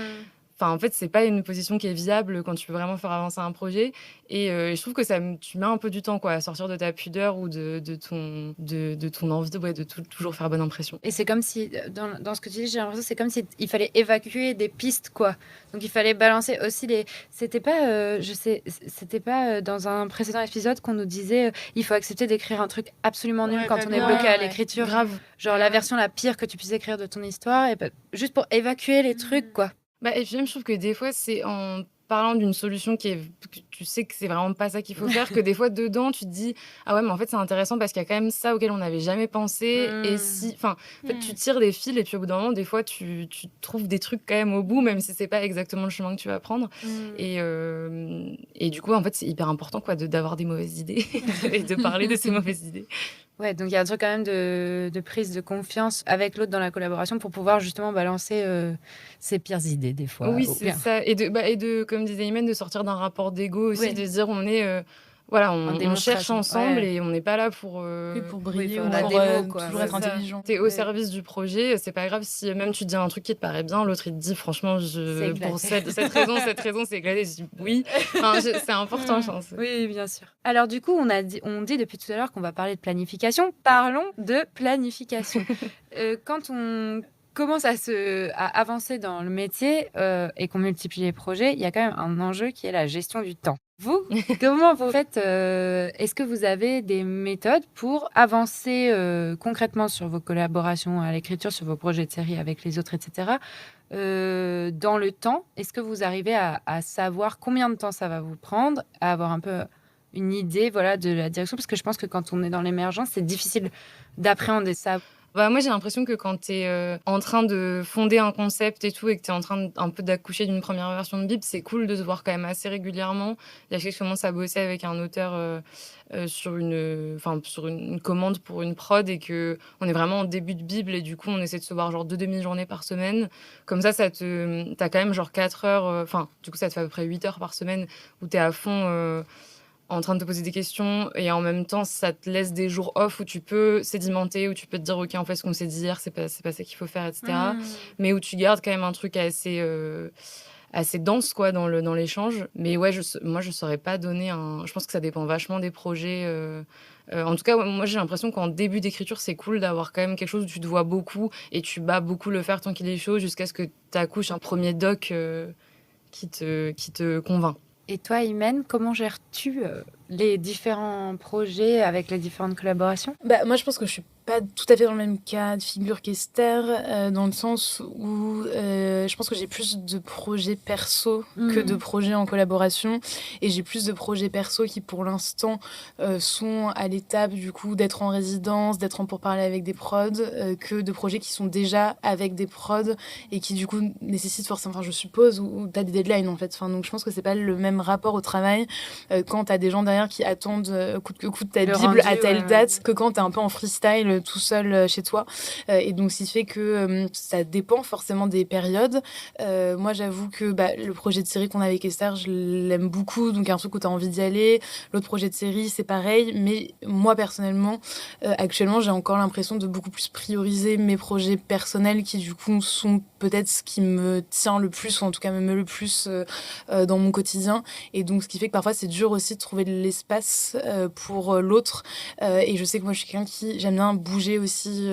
Enfin, en fait, c'est pas une position qui est viable quand tu veux vraiment faire avancer un projet. Et je trouve que tu mets un peu du temps, quoi, à sortir de ta pudeur ou de ton envie de toujours faire bonne impression. Et c'est comme si, dans ce que tu dis, j'ai l'impression que c'est comme s'il fallait évacuer des pistes, quoi. Donc il fallait balancer aussi les... C'était pas, dans un précédent épisode qu'on nous disait il faut accepter d'écrire un truc absolument nul quand on est bloqué à l'écriture. Grave. Genre la version la pire que tu puisses écrire de ton histoire, et juste pour évacuer les trucs, quoi. Et puis même, je trouve que des fois, c'est en parlant d'une solution que tu sais que c'est vraiment pas ça qu'il faut faire, que des fois, dedans, tu te dis « Ah ouais, mais en fait, c'est intéressant parce qu'il y a quand même ça auquel on n'avait jamais pensé. Et si... » Enfin, en fait, tu tires des fils et puis au bout d'un moment, des fois, tu trouves des trucs quand même au bout, même si c'est pas exactement le chemin que tu vas prendre. Et du coup, en fait, c'est hyper important, quoi, d'avoir des mauvaises idées et de parler de ces mauvaises idées. Ouais, donc il y a un truc quand même de prise de confiance avec l'autre dans la collaboration pour pouvoir justement balancer ses pires idées des fois. Oui, c'est ça. Et de, comme disait Imen, de sortir d'un rapport d'ego aussi, de se dire on est... on cherche ensemble et on n'est pas là pour briller ou pour toujours être intelligent. T'es au service du projet, c'est pas grave si même tu dis un truc qui te paraît bien, l'autre il te dit franchement pour cette raison c'est éclaté. Je dis oui, c'est important, je pense. Oui, bien sûr. Alors du coup, on dit depuis tout à l'heure qu'on va parler de planification. Parlons de planification. Quand on commence à avancer dans le métier et qu'on multiplie les projets, il y a quand même un enjeu qui est la gestion du temps. Vous, comment vous faites est-ce que vous avez des méthodes pour avancer concrètement sur vos collaborations à l'écriture, sur vos projets de série avec les autres, etc. Dans le temps, est-ce que vous arrivez à savoir combien de temps ça va vous prendre, à avoir un peu une idée de la direction? Parce que je pense que quand on est dans l'émergence, c'est difficile d'appréhender ça. Moi, j'ai l'impression que quand tu es en train de fonder un concept et tout, et que tu es en train un peu d'accoucher d'une première version de Bible, c'est cool de se voir quand même assez régulièrement. Là, je commence à bosser avec un auteur sur une commande pour une prod et qu'on est vraiment en début de Bible et du coup, on essaie de se voir genre 2 demi-journées par semaine. Comme ça, t'as quand même genre 4 heures, du coup, ça te fait à peu près 8 heures par semaine où tu es à fond... en train de te poser des questions et en même temps ça te laisse des jours off où tu peux sédimenter, où tu peux te dire ok en fait ce qu'on s'est dit hier c'est pas ça qu'il faut faire, etc. Mais où tu gardes quand même un truc assez dense quoi dans l'échange. Mais ouais, moi je saurais pas donner je pense que ça dépend vachement des projets. En tout cas, moi j'ai l'impression qu'en début d'écriture c'est cool d'avoir quand même quelque chose où tu te vois beaucoup et tu bats beaucoup le faire tant qu'il est chaud jusqu'à ce que tu accouches un premier doc qui te convainc. Et toi, Imen, comment gères-tu les différents projets avec les différentes collaborations? Moi, je pense que je suis pas tout à fait dans le même cas de figure qu'Esther, dans le sens où je pense que j'ai plus de projets perso que de projets en collaboration. Et j'ai plus de projets perso qui, pour l'instant, sont à l'étape, du coup, d'être en résidence, d'être en pourparlers avec des prods, que de projets qui sont déjà avec des prods et qui, du coup, nécessitent forcément, je suppose, où t'as des deadlines, en fait. Donc, je pense que c'est pas le même rapport au travail quand t'as des gens derrière qui attendent coûte que coûte ta Bible à telle date que quand t'es un peu en freestyle tout seul chez toi. Et donc, ce qui fait que ça dépend forcément des périodes. Moi, j'avoue que le projet de série qu'on a avec Esther, je l'aime beaucoup. Donc, il y a un truc où t'as envie d'y aller. L'autre projet de série, c'est pareil. Mais moi, personnellement, actuellement, j'ai encore l'impression de beaucoup plus prioriser mes projets personnels qui, du coup, sont peut-être ce qui me tient le plus, ou en tout cas me met le plus dans mon quotidien. Et donc, ce qui fait que parfois, c'est dur aussi de trouver de l'espace pour l'autre. Et je sais que moi, je suis quelqu'un qui... J'aime bien bouger aussi,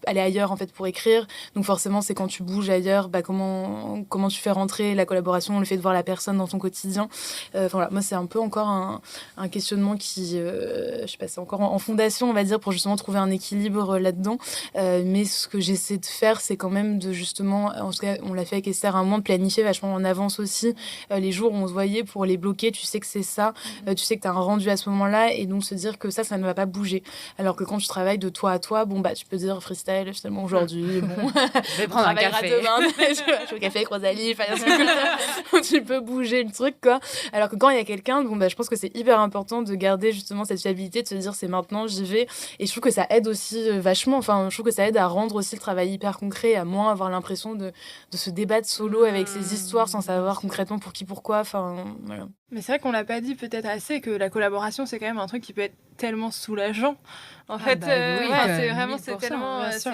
aller ailleurs, en fait, pour écrire. Donc, forcément, c'est quand tu bouges ailleurs, comment tu fais rentrer la collaboration, le fait de voir la personne dans ton quotidien. Voilà, moi, c'est un peu encore un questionnement qui... je sais pas, c'est encore en fondation, on va dire, pour justement trouver un équilibre là-dedans. Mais ce que j'essaie de faire, c'est quand même de justement... En tout cas, on l'a fait avec Esther un moment, de planifier vachement en avance aussi les jours où on se voyait pour les bloquer. Tu sais que c'est ça, tu sais que tu as un rendu à ce moment-là et donc se dire que ça ne va pas bouger. Alors que quand tu travailles de toi à toi, tu peux dire freestyle, finalement aujourd'hui, je vais prendre un café. Demain, je vais au café avec Rosalie, tu peux bouger le truc, quoi. Alors que quand il y a quelqu'un, je pense que c'est hyper important de garder justement cette fiabilité, de se dire c'est maintenant, j'y vais. Et je trouve que ça aide aussi vachement, je trouve que ça aide à rendre aussi le travail hyper concret, à moins avoir l'impression de se débattre solo avec ses histoires sans savoir concrètement pour qui, pourquoi, voilà. Mais c'est vrai qu'on l'a pas dit peut-être assez, que la collaboration, c'est quand même un truc qui peut être tellement soulageant. En fait, oui, c'est vraiment, 1000%, c'est tellement, bien sûr.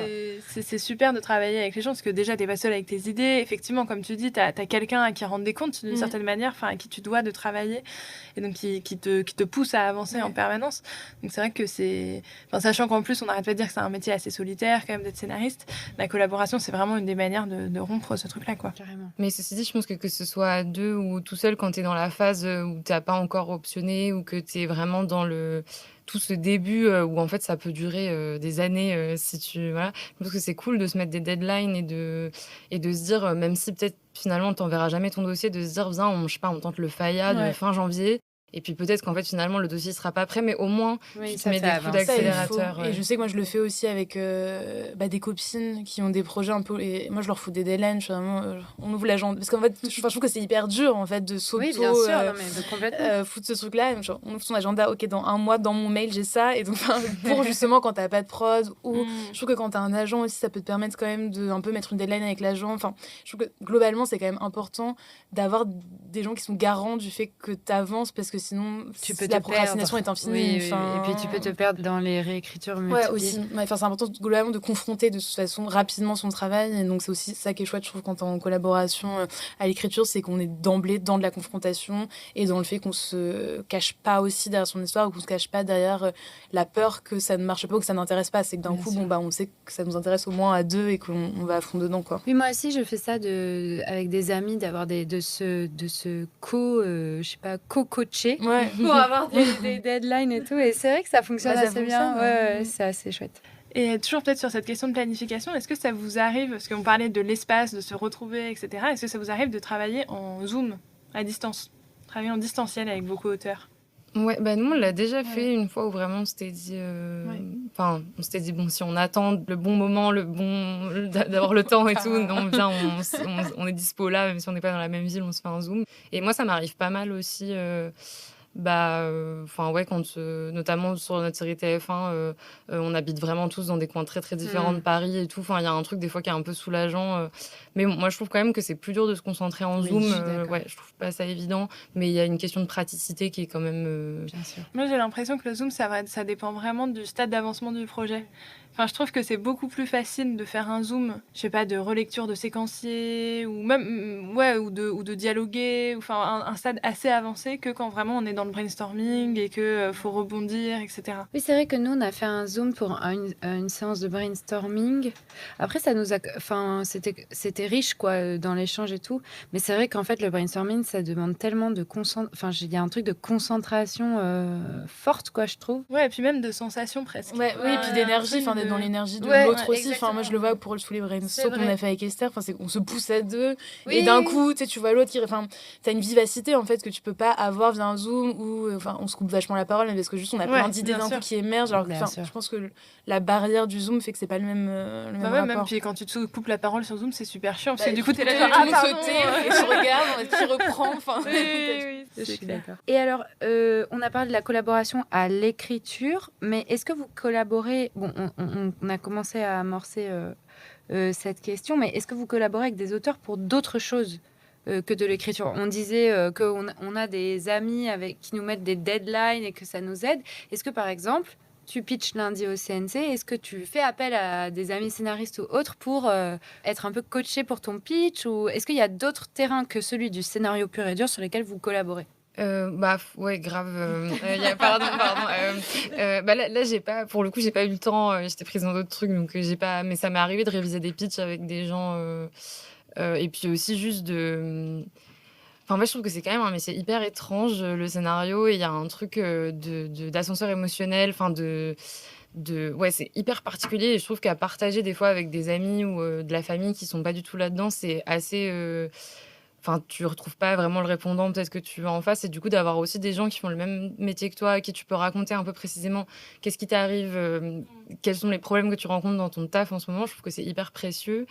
c'est super de travailler avec les gens parce que déjà, t'es pas seule avec tes idées. Effectivement, comme tu dis, t'as quelqu'un à qui rendre des comptes d'une certaine manière, enfin, à qui tu dois de travailler et donc qui te pousse à avancer en permanence. Donc c'est vrai que enfin, sachant qu'en plus, on n'arrête pas de dire que c'est un métier assez solitaire quand même d'être scénariste, la collaboration, c'est vraiment une des manières de rompre ce truc-là, quoi. Carrément. Mais ceci dit, je pense que ce soit à deux ou tout seul, quand tu es dans la phase où tu n'as pas encore optionné ou que tu es vraiment dans tout ce début où en fait ça peut durer des années si tu... Voilà. Je pense que c'est cool de se mettre des deadlines et de se dire, même si peut-être finalement tu n'enverras jamais ton dossier, de se dire, viens, je sais pas, on tente le FAIA de fin janvier. Et puis peut-être qu'en fait, finalement, le dossier ne sera pas prêt, mais au moins, tu te mets des coups d'accélérateur. Et je sais que moi, je le fais aussi avec des copines qui ont des projets un peu... Et moi, je leur fous des deadlines. Je suis vraiment, on ouvre l'agenda. Parce qu'en fait, je trouve que c'est hyper dur, en fait, de s'auto... Oui, bien sûr, non, mais complètement. Foutre ce truc-là. Genre, on ouvre son agenda, OK, dans un mois, dans mon mail, j'ai ça. Et donc, pour justement, quand t'as pas de prod, ou je trouve que quand t'as un agent aussi, ça peut te permettre quand même de un peu mettre une deadline avec l'agent. Enfin, je trouve que globalement, c'est quand même important d'avoir des gens qui sont garants du fait que t'avances, parce que sinon... la procrastination est infinie. Oui, et puis tu peux te perdre dans les réécritures multiples. Ouais, aussi. C'est important globalement de confronter de toute façon rapidement son travail. Et donc c'est aussi ça qui est chouette, je trouve, quand on est en collaboration à l'écriture, c'est qu'on est d'emblée dans de la confrontation et dans le fait qu'on se cache pas aussi derrière son histoire, ou qu'on se cache pas derrière la peur que ça ne marche pas ou que ça n'intéresse pas. C'est que d'un coup, on sait que ça nous intéresse au moins à deux et qu'on va à fond dedans, quoi. Oui, moi aussi, je fais ça avec des amis, d'avoir de ce co-coacher. Ouais. Pour avoir des deadlines et tout. Et c'est vrai que ça fonctionne assez bien. Ouais, c'est assez chouette. Et toujours peut-être sur cette question de planification, est-ce que ça vous arrive, parce qu'on parlait de l'espace, de se retrouver, etc., est-ce que ça vous arrive de travailler en Zoom, à distance, travailler en distanciel avec vos co-auteurs? Ouais, nous, on l'a déjà fait une fois où vraiment on s'était dit... Enfin, on s'était dit, bon, si on attend le bon moment, d'avoir le temps et tout, non, bien, on est dispo là, même si on n'est pas dans la même ville, on se fait un Zoom. Et moi, ça m'arrive pas mal aussi... quand notamment sur notre série TF1 on habite vraiment tous dans des coins très très différents de Paris et tout, il y a un truc des fois qui est un peu soulageant mais bon, moi je trouve quand même que c'est plus dur de se concentrer en Zoom. Je trouve pas ça évident, mais il y a une question de praticité qui est quand même bien sûr. Moi j'ai l'impression que le Zoom ça dépend vraiment du stade d'avancement du projet. Enfin, je trouve que c'est beaucoup plus facile de faire un Zoom, je sais pas, de relecture de séquencier, ou même, ou de dialoguer, enfin, un stade assez avancé que quand vraiment on est dans le brainstorming et que faut rebondir, etc. Oui, c'est vrai que nous, on a fait un Zoom pour une séance de brainstorming. Après, ça nous a... Enfin, c'était riche, quoi, dans l'échange et tout. Mais c'est vrai qu'en fait, le brainstorming, ça demande tellement de concentration... Enfin, il y a un truc de concentration forte, quoi, je trouve. Ouais, et puis même de sensation, presque. Oui, et puis d'énergie, d'être dans l'énergie de l'autre aussi. Enfin, moi, je le vois pour tous les brainstorms qu'on a fait avec Esther. Enfin, c'est qu'on se pousse à deux. Et d'un coup, tu vois l'autre qui... Enfin, t'as une vivacité, en fait, que tu peux pas avoir via un Zoom où... Enfin, on se coupe vachement la parole, mais parce que juste, on a plein d'idées d'un coup qui émergent. Alors, je pense que la barrière du Zoom fait que c'est pas le même rapport. Même, puis quand tu te coupes la parole sur Zoom, c'est super chiant, parce que du coup, t'es là, genre, et tu regardes, qui reprend. Enfin, je suis d'accord. Et alors, on a parlé de la collaboration à l'écriture, mais est-ce que vous collaborez... Bon, on a commencé à amorcer cette question, mais est-ce que vous collaborez avec des auteurs pour d'autres choses que de l'écriture? On disait qu'on a des amis qui nous mettent des deadlines et que ça nous aide. Est-ce que, par exemple, tu pitches lundi au CNC, est-ce que tu fais appel à des amis scénaristes ou autres pour être un peu coaché pour ton pitch, ou est-ce qu'il y a d'autres terrains que celui du scénario pur et dur sur lesquels vous collaborez? Ouais, grave. Pardon. Là, j'ai pas, pour le coup, j'ai pas eu le temps. J'étais prise dans d'autres trucs, donc j'ai pas. Mais ça m'est arrivé de réviser des pitchs avec des gens. Et puis aussi juste de. Enfin, moi, je trouve que c'est quand même un métier hyper étrange, le scénario. Et il y a un truc d'ascenseur émotionnel. Enfin, ouais, c'est hyper particulier. Et je trouve qu'à partager des fois avec des amis ou de la famille qui sont pas du tout là-dedans, c'est assez. Enfin, tu retrouves pas vraiment le répondant peut-être que tu as en face, et du coup d'avoir aussi des gens qui font le même métier que toi, à qui tu peux raconter un peu précisément qu'est-ce qui t'arrive, quels sont les problèmes que tu rencontres dans ton taf en ce moment. Je trouve que c'est hyper précieux.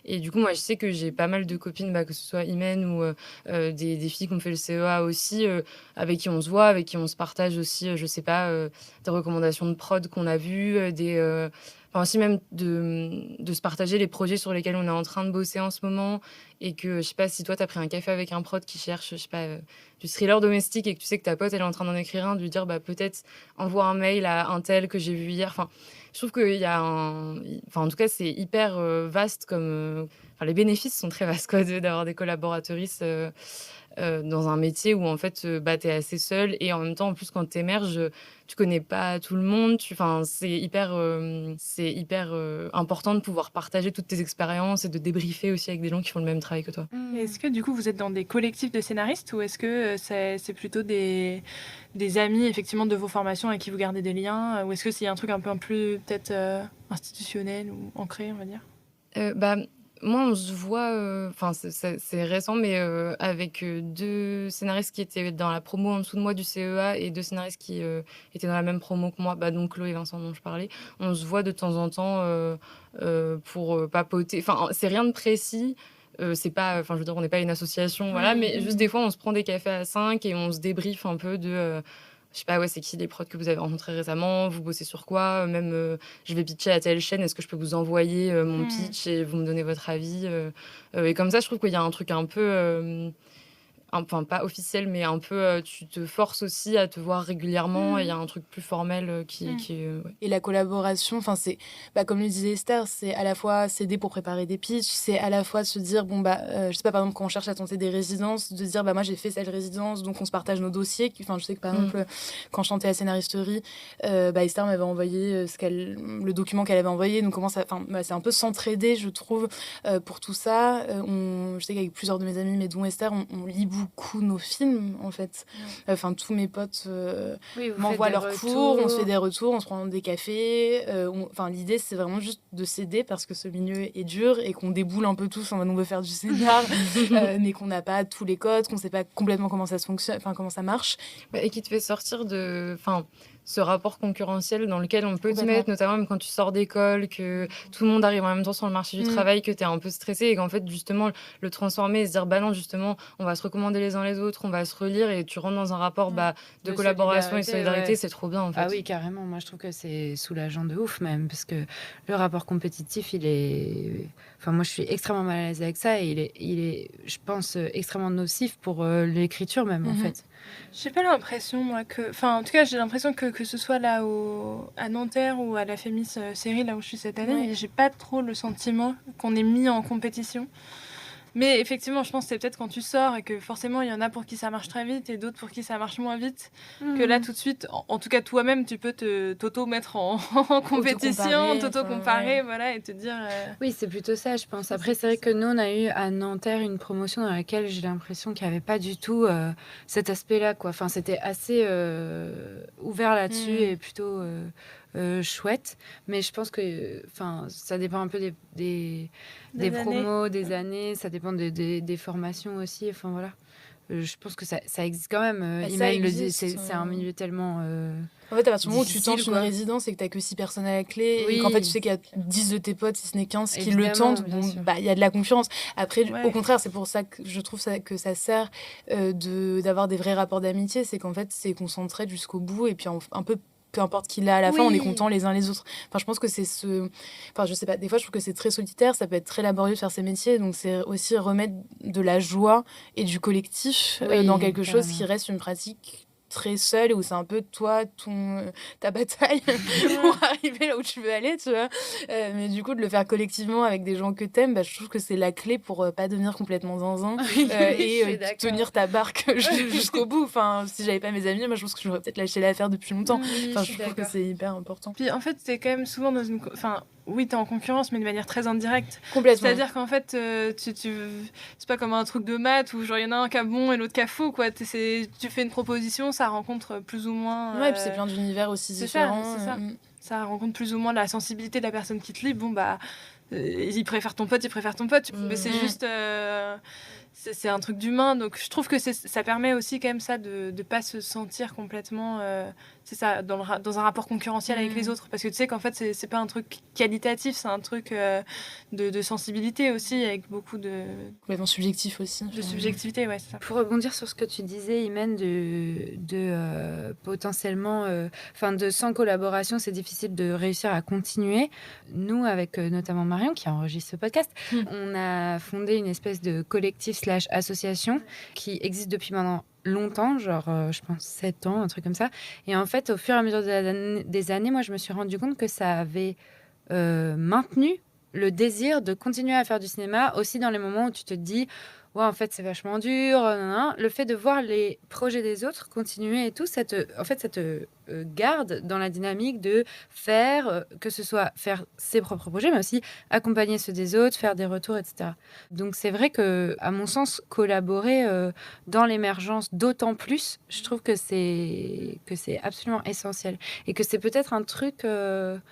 Et du coup, moi, je sais que j'ai pas mal de copines, que ce soit Imen ou des filles qui ont fait le CEA aussi, avec qui on se voit, avec qui on se partage aussi, je sais pas, des recommandations de prod qu'on a vues, Enfin, aussi même de se partager les projets sur lesquels on est en train de bosser en ce moment et que, je sais pas, si toi, tu as pris un café avec un prod qui cherche, je sais pas, du thriller domestique et que tu sais que ta pote, elle est en train d'en écrire un, de lui dire, bah, peut-être envoie un mail à un tel que j'ai vu hier. Enfin, je trouve qu'il y a Enfin, en tout cas, c'est hyper vaste comme... Enfin, les bénéfices sont très vastes, quoi, d'avoir des collaboratrices dans un métier où en fait bah, tu es assez seule et en même temps en plus quand tu émerges tu connais pas tout le monde c'est hyper important de pouvoir partager toutes tes expériences et de débriefer aussi avec des gens qui font le même travail que toi. Est-ce que du coup vous êtes dans des collectifs de scénaristes ou est-ce que c'est plutôt des amis effectivement de vos formations avec qui vous gardez des liens ou est-ce que c'est un truc un peu plus peut-être institutionnel ou ancré on va dire? Bah, moi, on se voit, c'est récent, mais avec 2 scénaristes qui étaient dans la promo en dessous de moi du CEA et 2 scénaristes qui étaient dans la même promo que moi, bah, donc Chloé et Vincent dont je parlais. On se voit de temps en temps pour papoter. Enfin, c'est rien de précis. C'est pas, enfin, je veux dire, on n'est pas une association, voilà, mais juste des fois, on se prend des cafés à 5 et on se débriefe un peu de. Je sais pas, ouais, c'est qui les prods que vous avez rencontrés récemment? Vous bossez sur quoi? Même, je vais pitcher à telle chaîne, est-ce que je peux vous envoyer mon pitch et vous me donnez votre avis? Et comme ça, je trouve qu'il y a un truc un peu, enfin pas officiel, mais un peu, tu te forces aussi à te voir régulièrement et il y a un truc plus formel ouais. Et la collaboration, enfin c'est, bah, comme le disait Esther, c'est à la fois s'aider pour préparer des pitchs, c'est à la fois se dire bon bah je sais pas, par exemple quand on cherche à tenter des résidences, de se dire bah moi j'ai fait cette résidence donc on se partage nos dossiers. Enfin je sais que par exemple quand je chantais à Scénaristerie, bah Esther m'avait envoyé le document qu'elle avait envoyé, donc comment ça, enfin bah, c'est un peu s'entraider je trouve pour tout ça. Je sais qu'avec plusieurs de mes amis, mais dont Esther, on lit beaucoup nos films en fait. Enfin tous mes potes m'envoient leurs cours, on se fait des retours, on se prend des cafés. Enfin l'idée c'est vraiment juste de s'aider parce que ce milieu est dur et qu'on déboule un peu tous en mode on veut faire du scénar, mais qu'on n'a pas tous les codes, qu'on sait pas complètement comment ça se fonctionne, enfin comment ça marche. Et qui te fait sortir ce rapport concurrentiel dans lequel on peut te mettre, notamment même quand tu sors d'école, que tout le monde arrive en même temps sur le marché du travail, que tu es un peu stressé et qu'en fait, justement, le transformer et se dire, bah non, justement, on va se recommander les uns les autres, on va se relire et tu rentres dans un rapport de collaboration et de solidarité, c'est trop bien en fait. Ah oui, carrément. Moi, je trouve que c'est soulageant de ouf même parce que le rapport compétitif, il est... Enfin, moi, je suis extrêmement mal à l'aise avec ça et il est je pense, extrêmement nocif pour l'écriture même, en fait. J'ai pas l'impression, moi, que... Enfin, en tout cas, j'ai l'impression que ce soit là à Nanterre ou à la Fémis série, là où je suis cette année, et j'ai pas trop le sentiment qu'on est mis en compétition. Mais effectivement, je pense que c'est peut-être quand tu sors et que forcément, il y en a pour qui ça marche très vite et d'autres pour qui ça marche moins vite, que là, tout de suite, en tout cas, toi-même, tu peux t'auto-mettre en compétition, t'auto-comparer, voilà, et te dire... Oui, c'est plutôt ça, je pense. Après, c'est vrai que nous, on a eu à Nanterre une promotion dans laquelle j'ai l'impression qu'il n'y avait pas du tout cet aspect-là, quoi. Enfin, c'était assez ouvert là-dessus et plutôt... chouette, mais je pense que ça dépend un peu des promos, des années, ça dépend des formations aussi, enfin voilà. Je pense que ça existe quand même. Iman le dit, c'est un milieu tellement en fait, à partir du moment où tu difficile, tentes quoi. une résidence et que tu n'as que 6 personnes à la clé, et qu'en fait, tu sais qu'il y a 10 de tes potes, si ce n'est 15, qui le tentent, bon, bah, il y a de la concurrence. Après, au contraire, c'est pour ça que je trouve que ça sert d'avoir des vrais rapports d'amitié, c'est qu'en fait, c'est qu'on s'entraide jusqu'au bout, et puis un peu peu importe qui l'a à la fin, on est contents les uns les autres. Enfin, je pense que c'est Enfin, je sais pas, des fois, je trouve que c'est très solitaire, ça peut être très laborieux de faire ces métiers, donc c'est aussi remettre de la joie et du collectif dans quelque chose qui reste une pratique très seule, où c'est un peu toi, ta bataille pour arriver là où tu veux aller, tu vois. Mais du coup, de le faire collectivement avec des gens que t'aimes, bah, je trouve que c'est la clé pour pas devenir complètement zinzin et tenir ta barque jusqu'au bout. Enfin, si j'avais pas mes amis, moi, je pense que j'aurais peut-être lâché l'affaire depuis longtemps. Enfin, je trouve que c'est hyper important. Puis en fait, t'es quand même souvent dans une... Enfin, oui, t'es en concurrence, mais de manière très indirecte. Complètement. C'est-à-dire qu'en fait, c'est pas comme un truc de maths où genre il y en a un qui a bon et l'autre qui a faux, quoi. Tu fais une proposition, ça rencontre plus ou moins... Ouais, et puis c'est plein d'univers aussi différents. C'est ça. Ça rencontre plus ou moins la sensibilité de la personne qui te lit. Bon, bah, il préfère ton pote. Mais c'est juste... c'est un truc d'humain. Donc je trouve que ça permet aussi quand même ça de pas se sentir complètement c'est ça, dans un rapport concurrentiel avec les autres. Parce que tu sais qu'en fait, c'est pas un truc qualitatif, c'est un truc de sensibilité aussi, avec beaucoup de... Complètement subjectif aussi. De subjectivité, ouais, c'est ça. Pour rebondir sur ce que tu disais, Imen, de potentiellement... de sans collaboration, c'est difficile de réussir à continuer. Nous, avec notamment Marion, qui enregistre ce podcast, on a fondé une espèce de collectif/association qui existe depuis maintenant longtemps, genre je pense 7 ans, un truc comme ça. Et en fait, au fur et à mesure des années, moi je me suis rendu compte que ça avait maintenu le désir de continuer à faire du cinéma, aussi dans les moments où tu te dis ouais, en fait c'est vachement dur, le fait de voir les projets des autres continuer et tout, ça te garde dans la dynamique de faire, que ce soit faire ses propres projets, mais aussi accompagner ceux des autres, faire des retours, etc. Donc c'est vrai que, à mon sens, collaborer dans l'émergence d'autant plus, je trouve que c'est absolument essentiel. Et que c'est peut-être un truc... on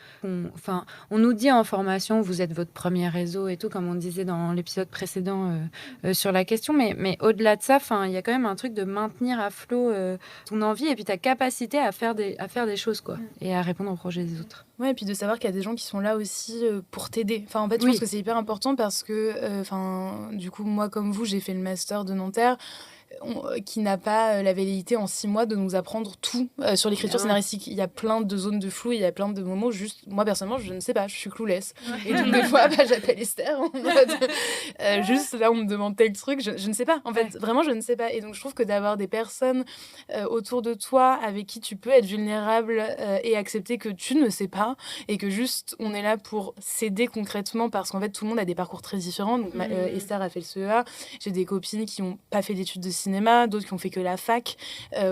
nous dit en formation, vous êtes votre premier réseau et tout, comme on disait dans l'épisode précédent sur la question, mais au-delà de ça, il y a quand même un truc de maintenir à flot ton envie et puis ta capacité à faire des choses, quoi, et à répondre aux projets des autres. Ouais, et puis de savoir qu'il y a des gens qui sont là aussi pour t'aider. Enfin, en fait, je pense que c'est hyper important parce que, du coup, moi, comme vous, j'ai fait le master de Nanterre, qui n'a pas la velléité en 6 mois de nous apprendre tout sur l'écriture scénaristique. Il y a plein de zones de flou, il y a plein de moments où juste, moi personnellement, je ne sais pas, je suis clouless. Et donc des fois, j'appelle Esther en mode, juste là, on me demande tel truc, je ne sais pas. En fait, vraiment, je ne sais pas. Et donc je trouve que d'avoir des personnes autour de toi avec qui tu peux être vulnérable et accepter que tu ne sais pas et que juste on est là pour s'aider concrètement parce qu'en fait, tout le monde a des parcours très différents. Donc Esther a fait le CEA, j'ai des copines qui n'ont pas fait d'études de cinéma, d'autres qui ont fait que la fac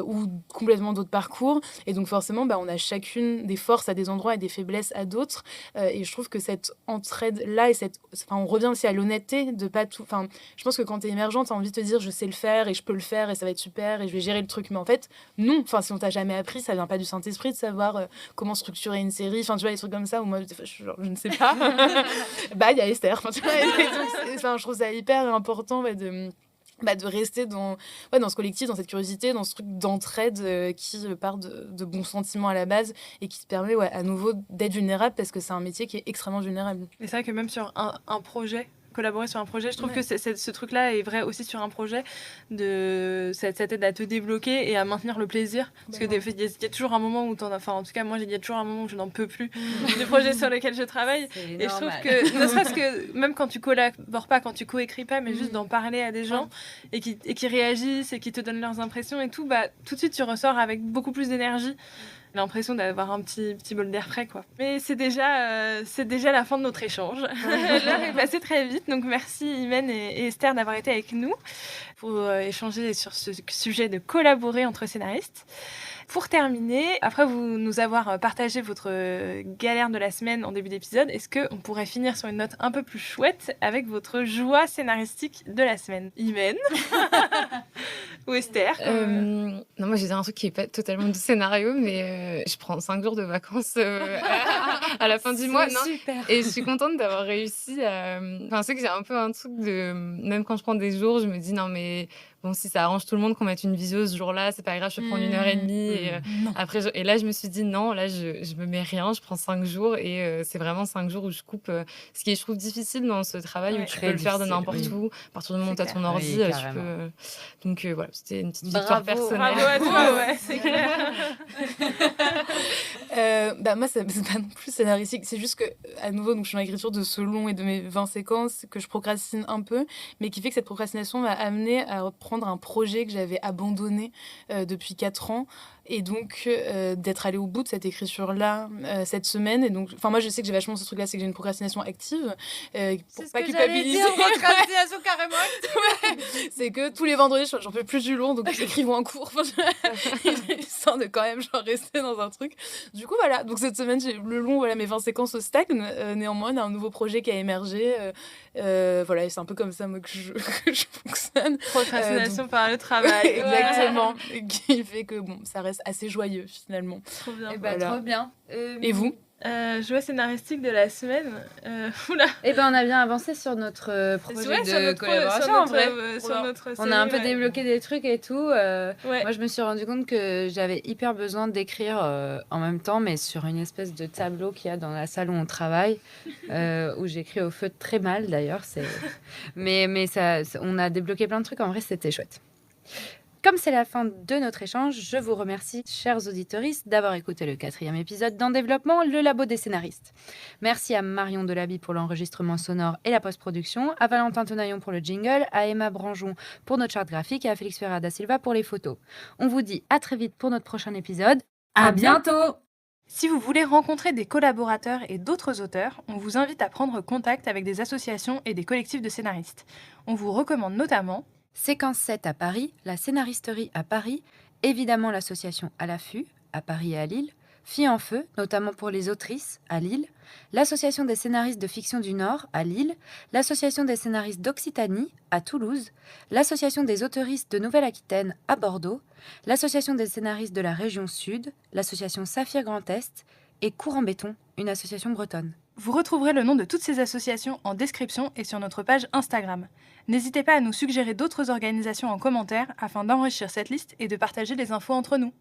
ou complètement d'autres parcours, et donc forcément on a chacune des forces à des endroits et des faiblesses à d'autres, et je trouve que cette entraide là et on revient aussi à l'honnêteté de pas tout, je pense que quand t'es émergente t'as envie de te dire je sais le faire et je peux le faire et ça va être super et je vais gérer le truc, mais en fait non, si on t'a jamais appris, ça vient pas du Saint-Esprit de savoir comment structurer une série, tu vois, des trucs comme ça où moi je ne sais pas. Il y a Esther, tu vois, et donc, je trouve ça hyper important de rester dans ce collectif, dans cette curiosité, dans ce truc d'entraide qui part de bons sentiments à la base et qui te permet à nouveau d'être vulnérable parce que c'est un métier qui est extrêmement vulnérable. Et c'est vrai que même sur un projet, collaborer sur un projet, je trouve que ce truc-là est vrai aussi sur un projet, ça t'aide à te débloquer et à maintenir le plaisir. Parce que il y a toujours un moment où en tout cas moi il y a toujours un moment où je n'en peux plus des projets sur lesquels je travaille. Et je trouve que, ne serait-ce que même quand tu collabores pas, quand tu coécris pas, mais juste d'en parler à des gens et qui réagissent et qui te donnent leurs impressions et tout, tout de suite tu ressors avec beaucoup plus d'énergie. L'impression d'avoir un petit bol d'air frais, quoi. Mais c'est déjà la fin de notre échange. L'heure est passée très vite, donc merci Imen et Esther d'avoir été avec nous pour échanger sur ce sujet de collaborer entre scénaristes. Pour terminer, après nous avoir partagé votre galère de la semaine en début d'épisode, est-ce qu'on pourrait finir sur une note un peu plus chouette avec votre joie scénaristique de la semaine? Imen ou Esther? Non, moi j'ai dit un truc qui n'est pas totalement du scénario, mais je prends 5 jours de vacances à la fin du mois. Non, super. Et je suis contente d'avoir réussi à... c'est que j'ai un peu un truc de... Même quand je prends des jours, je me dis non mais... Bon, si ça arrange tout le monde qu'on mette une visio ce jour-là, c'est pas grave, je peux prendre 1h30. Et là, je me suis dit non, là, je me mets rien, je prends 5 jours et c'est vraiment 5 jours où je coupe. Ce qui est, je trouve, difficile dans ce travail où tu peux le faire de n'importe où. À partir du moment où tu as ton ordi, tu peux. Donc voilà, c'était une petite victoire personnelle. Bravo à toi, c'est clair. Moi, c'est pas non plus scénaristique, c'est juste que, à nouveau, donc, je suis dans l'écriture de ce long et de mes 20 séquences que je procrastine un peu, mais qui fait que cette procrastination m'a amenée à reprendre un projet que j'avais abandonné depuis 4 ans. Et donc, d'être allée au bout de cette écriture-là cette semaine. Et donc, moi, je sais que j'ai vachement ce truc-là, c'est que j'ai une procrastination active. Pour pas culpabiliser. Procrastination carrément active. C'est que tous les vendredis, j'en peux plus du long, donc j'écrivais en cours. Histoire de quand même rester dans un truc. Du coup, voilà. Donc, cette semaine, j'ai le long, mes 20 séquences stagnent. Néanmoins, il y a un nouveau projet qui a émergé. Et c'est un peu comme ça, moi, que je fonctionne. Procrastination par le travail. Exactement. Qui fait que, ça reste assez joyeux, finalement. Trop bien. Trop bien. Et vous? Choix scénaristique de la semaine. Oula. Eh ben, on a bien avancé sur notre projet Ouais, de collaboration, en vrai. sur notre On a un peu série, ouais. débloqué des trucs et tout. Ouais. Moi, je me suis rendu compte que j'avais hyper besoin d'écrire en même temps, mais sur une espèce de tableau qu'il y a dans la salle où on travaille, où j'écris au feu très mal d'ailleurs. Mais on a débloqué plein de trucs. En vrai, c'était chouette. Comme c'est la fin de notre échange, je vous remercie, chers auditeurs, d'avoir écouté le 4e épisode d'En Développement, le labo des scénaristes. Merci à Marion Delaby pour l'enregistrement sonore et la post-production, à Valentin Tenaillon pour le jingle, à Emma Branjon pour notre charte graphique et à Félix Ferreira da Silva pour les photos. On vous dit à très vite pour notre prochain épisode. À bientôt! Si vous voulez rencontrer des collaborateurs et d'autres auteurs, on vous invite à prendre contact avec des associations et des collectifs de scénaristes. On vous recommande notamment Séquence 7 à Paris, la scénaristerie à Paris, évidemment l'association À l'Affût, à Paris et à Lille, Filles en Feu, notamment pour les autrices, à Lille, l'association des scénaristes de fiction du Nord, à Lille, l'association des scénaristes d'Occitanie, à Toulouse, l'association des auteuristes de Nouvelle-Aquitaine, à Bordeaux, l'association des scénaristes de la région Sud, l'association Saphir Grand Est et Courant Béton, une association bretonne. Vous retrouverez le nom de toutes ces associations en description et sur notre page Instagram. N'hésitez pas à nous suggérer d'autres organisations en commentaire afin d'enrichir cette liste et de partager les infos entre nous.